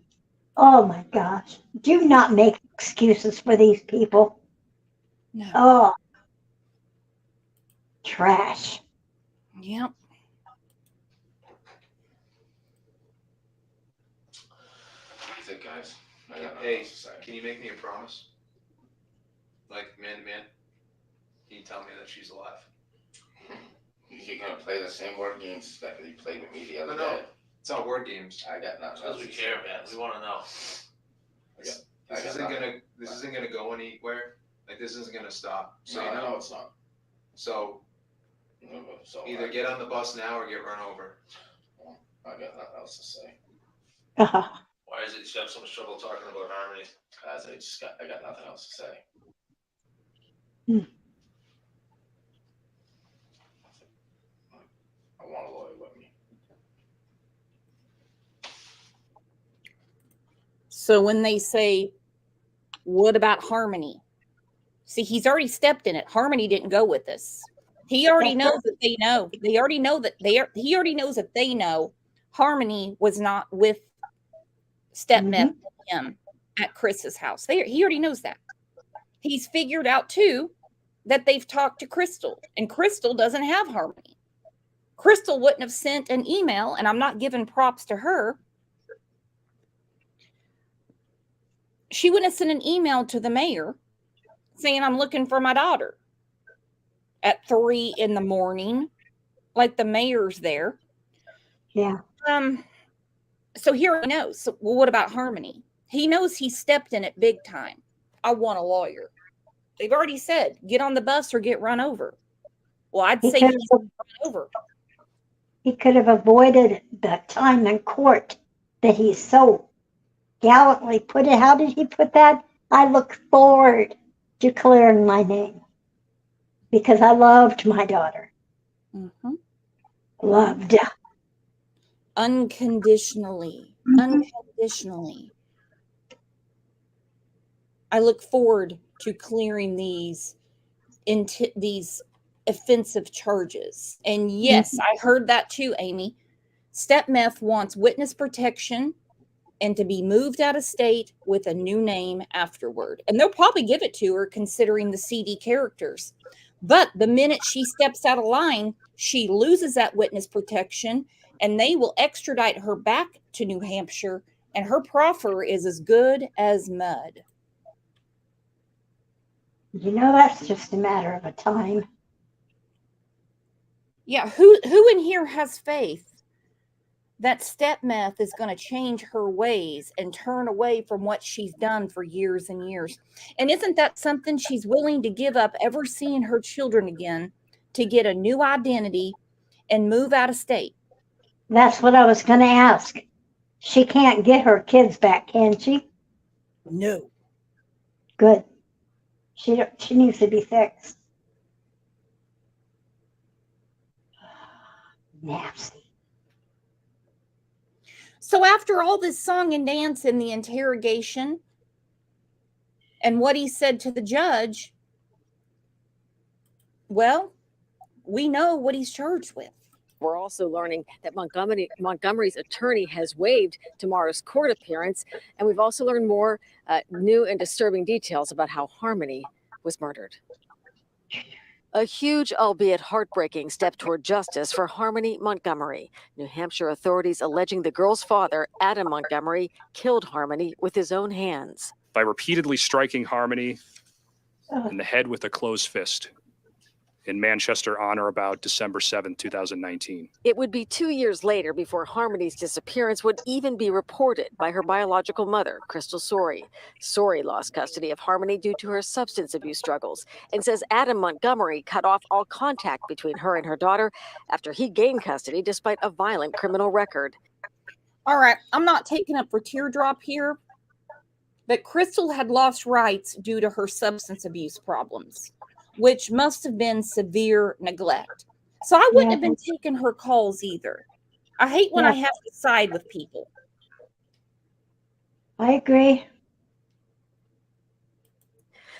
Oh my gosh. Do not make excuses for these people. No. Oh. Trash. Yep. That's it, guys. I got nothing Hey, else to say. can you make me a promise? Like, man to man? Can you tell me that she's alive? You're gonna play the same word games that you played with me the other No, no. day. It's not word games. I got nothing Because else we to care, say. man. We wanna know. This I got isn't nothing. gonna go anywhere. Like, this isn't gonna stop. So No, you I know. know it's not. So So either get on the bus now or get run over. I got nothing else to say. Why is it you have so much trouble talking about Harmony? Guys, I got nothing else to say. I want a lawyer with me. So when they say, what about Harmony? See, he's already stepped in it. Harmony didn't go with this. He already knows that they know. They already know that he already knows that they know Harmony was not with Step Meth with him at Chris's house. He already knows that. He's figured out too that they've talked to Crystal, and Crystal doesn't have Harmony. Crystal wouldn't have sent an email, and I'm not giving props to her. She wouldn't have sent an email to the mayor saying, I'm looking for my daughter at 3 a.m, like the mayor's there. Yeah. So here he knows. So, well, what about Harmony? He knows he stepped in it big time. I want a lawyer. They've already said, get on the bus or get run over. Well, I'd say he's run over. He could have avoided the time in court that he so gallantly put it. How did he put that? I look forward to clearing my name because I loved my daughter. Loved. Unconditionally. Unconditionally. I look forward to clearing these offensive charges. And yes, I heard that too, Amy. Step Meth wants witness protection and to be moved out of state with a new name afterward. And they'll probably give it to her considering the CD characters. But the minute she steps out of line, she loses that witness protection and they will extradite her back to New Hampshire and her proffer is as good as mud. You know, that's just a matter of a time. Yeah, who in here has faith that Step Meth is going to change her ways and turn away from what she's done for years and years? And isn't that something she's willing to give up ever seeing her children again to get a new identity and move out of state? That's what I was going to ask. She can't get her kids back, can she? No. Good. She needs to be fixed. Nasty. So after all this song and dance in the interrogation and what he said to the judge, well, we know what he's charged with. We're also learning that Montgomery's attorney has waived tomorrow's court appearance. And we've also learned more new and disturbing details about how Harmony was murdered. A huge, albeit heartbreaking, step toward justice for Harmony Montgomery. New Hampshire authorities alleging the girl's father, Adam Montgomery, killed Harmony with his own hands. By repeatedly striking Harmony in the head with a closed fist in Manchester on or about December 7, 2019. It would be 2 years later before Harmony's disappearance would even be reported by her biological mother, Crystal Sorey. Sorey lost custody of Harmony due to her substance abuse struggles and says Adam Montgomery cut off all contact between her and her daughter after he gained custody despite a violent criminal record. All right, I'm not taking up for Teardrop here, but Crystal had lost rights due to her substance abuse problems, which must have been severe neglect. So I wouldn't have been taking her calls either. I hate when I have to side with people. I agree.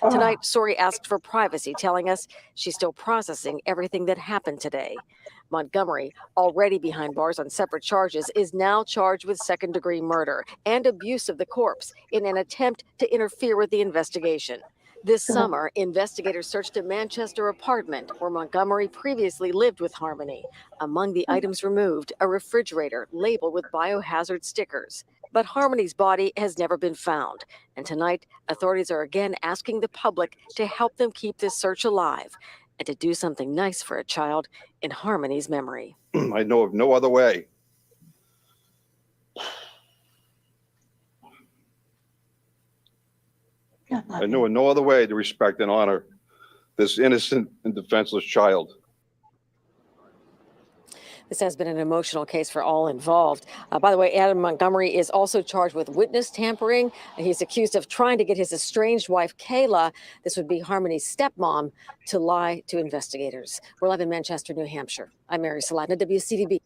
Tonight, Sorey asked for privacy, telling us she's still processing everything that happened today. Montgomery, already behind bars on separate charges, is now charged with second-degree murder and abuse of the corpse in an attempt to interfere with the investigation. This summer, investigators searched a Manchester apartment where Montgomery previously lived with Harmony. Among the items removed, a refrigerator labeled with biohazard stickers. But Harmony's body has never been found. And tonight, authorities are again asking the public to help them keep this search alive and to do something nice for a child in Harmony's memory. I know of no other way. I know of no other way to respect and honor this innocent and defenseless child. This has been an emotional case for all involved. By the way, Adam Montgomery is also charged with witness tampering. He's accused of trying to get his estranged wife, Kayla, this would be Harmony's stepmom, to lie to investigators. We're live in Manchester, New Hampshire. I'm Mary Saladna, WCDB.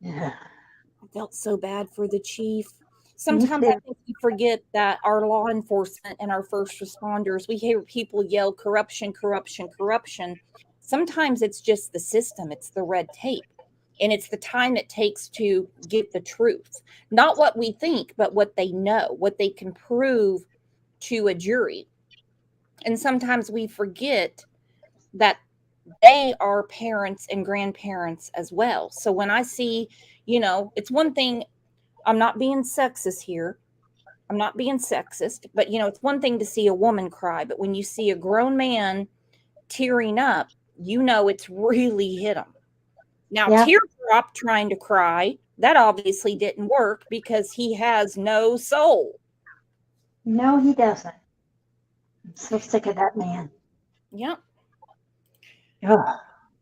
I felt so bad for the chief. Sometimes I think we forget that our law enforcement and our first responders, we hear people yell corruption, corruption, corruption. Sometimes it's just the system, it's the red tape, and it's the time it takes to get the truth. Not what we think, but what they know, what they can prove to a jury. And sometimes we forget that they are parents and grandparents as well. So when I see, it's one thing, I'm not being sexist here. I'm not being sexist, but it's one thing to see a woman cry, but when you see a grown man tearing up, it's really hit him. Now, Teardrop trying to cry, that obviously didn't work because he has no soul. No, he doesn't. I'm so sick of that man. Yep. Ugh.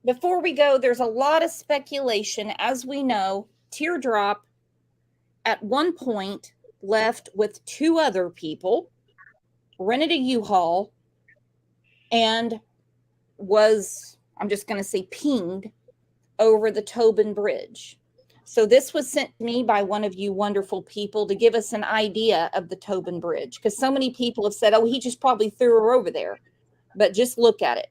Before we go, there's a lot of speculation. As we know, Teardrop at one point left with 2 other people, rented a U-Haul, and was, I'm just going to say, pinged over the Tobin Bridge. So this was sent to me by one of you wonderful people to give us an idea of the Tobin Bridge, because so many people have said, oh, he just probably threw her over there. But just look at it.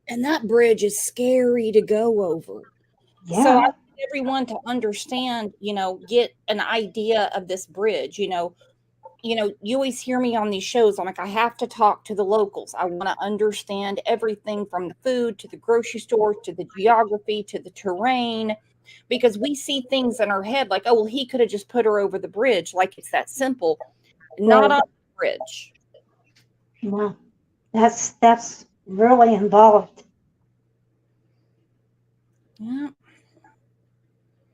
And that bridge is scary to go over. So I Yeah. want everyone to understand, get an idea of this bridge. You always hear me on these shows. I'm like, I have to talk to the locals. I want to understand everything from the food to the grocery store to the geography to the terrain, because we see things in our head like, oh, well, he could have just put her over the bridge. Like it's that simple. Not on the bridge. No, that's really involved. Yeah.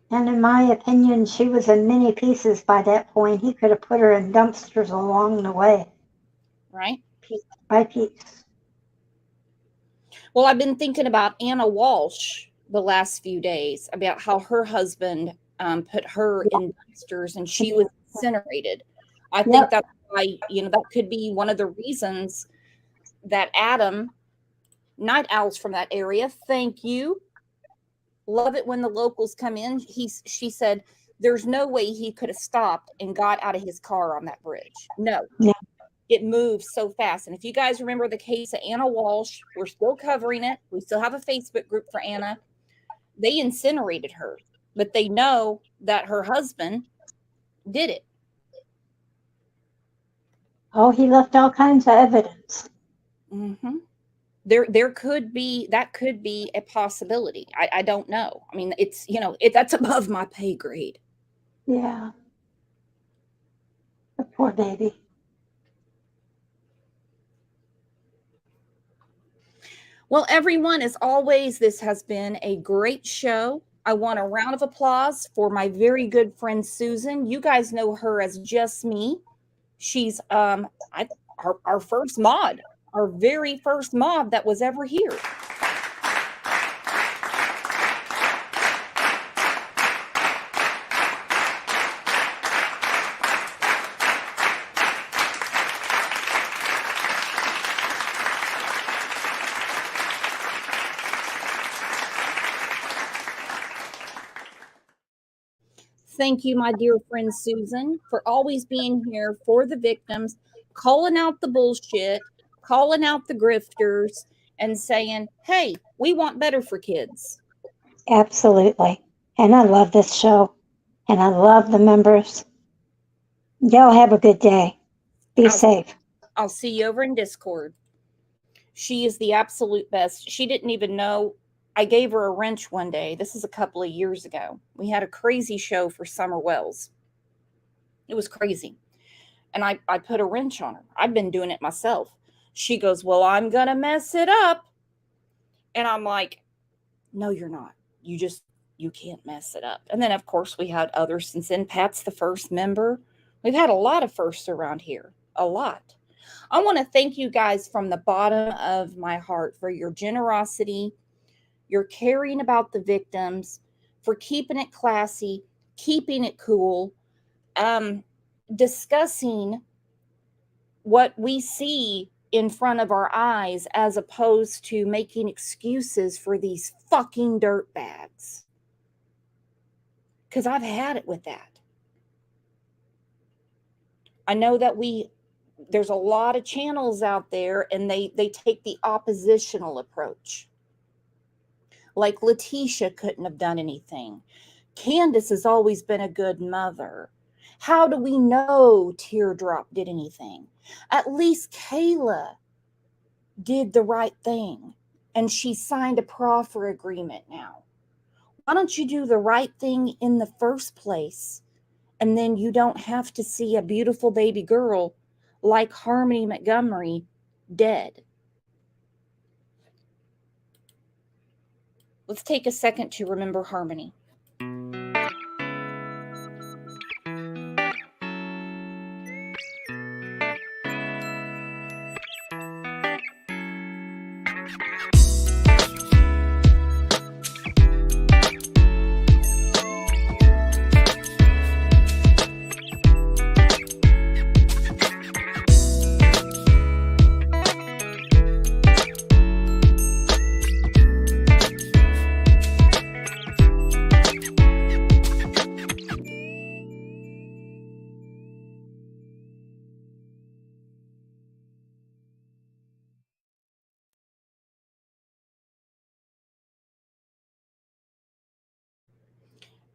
And in my opinion, she was in many pieces by that point. He could have put her in dumpsters along the way, Right. piece by piece. Well, I've been thinking about Anna Walsh the last few days about how her husband put her in dumpsters and she was incinerated. I think that's why, that could be one of the reasons that Adam, night owls from that area, thank you. Love it when the locals come in. She said, there's no way he could have stopped and got out of his car on that bridge. No. Yeah. It moves so fast. And if you guys remember the case of Anna Walsh, we're still covering it. We still have a Facebook group for Anna. They incinerated her. but they know that her husband did it. Oh, he left all kinds of evidence. Mm-hmm. There could be, that could be a possibility. I don't know. I mean, it's, that's above my pay grade. Yeah. The poor baby. Well, everyone, as always, this has been a great show. I want a round of applause for my very good friend Susan. You guys know her as Just Me. She's our first mod, our very first mod that was ever here. Thank you, my dear friend Susan, for always being here for the victims, calling out the bullshit, calling out the grifters, and saying, hey, we want better for kids. Absolutely. And I love this show. And I love the members. Y'all have a good day. Be safe. I'll see you over in Discord. She is the absolute best. She didn't even know. I gave her a wrench one day. This is a couple of years ago. We had a crazy show for Summer Wells. It was crazy. And I put a wrench on her. I've been doing it myself. She goes, well, I'm going to mess it up. And I'm like, no, you're not. You can't mess it up. And then, of course, we had others since then. Pat's the first member. We've had a lot of firsts around here. A lot. I want to thank you guys from the bottom of my heart for your generosity, your caring about the victims, for keeping it classy, keeping it cool, discussing what we see in front of our eyes as opposed to making excuses for these fucking dirtbags. Because I've had it with that. I know that there's a lot of channels out there and they take the oppositional approach. Like Letitia couldn't have done anything. Candace has always been a good mother. How do we know Teardrop did anything? At least Kayla did the right thing and she signed a proffer agreement now. Why don't you do the right thing in the first place? And then you don't have to see a beautiful baby girl like Harmony Montgomery dead. Let's take a second to remember Harmony.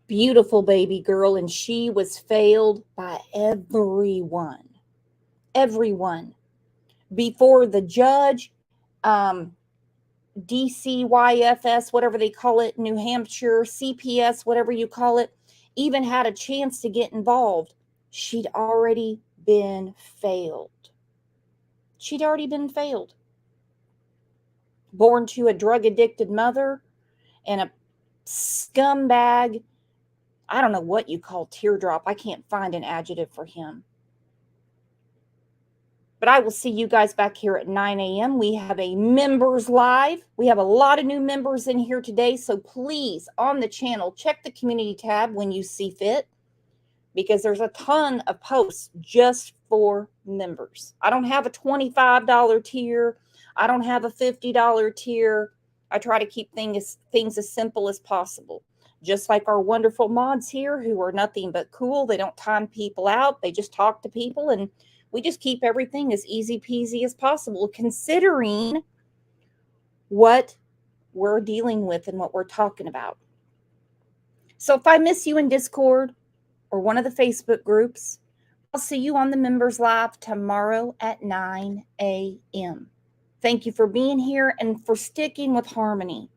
Beautiful baby girl, and she was failed by everyone. Everyone. Before the judge, DCYFS, whatever they call it, New Hampshire, CPS, whatever you call it, even had a chance to get involved. She'd already been failed. She'd already been failed. Born to a drug-addicted mother and a scumbag. I don't know what you call Teardrop. I can't find an adjective for him. But I will see you guys back here at 9 a.m. We have a members live. We have a lot of new members in here today. So please, on the channel, check the community tab when you see fit, because there's a ton of posts just for members. I don't have a $25 tier. I don't have a $50 tier. I try to keep things as simple as possible. Just like our wonderful mods here who are nothing but cool. They don't time people out. They just talk to people, and we just keep everything as easy peasy as possible, considering what we're dealing with and what we're talking about. So if I miss you in Discord or one of the Facebook groups, I'll see you on the Members Live tomorrow at 9 a.m. Thank you for being here and for sticking with Harmony.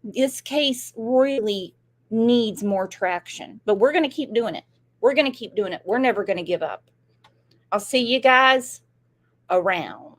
This case really needs more traction, but we're going to keep doing it. We're going to keep doing it. We're never going to give up. I'll see you guys around.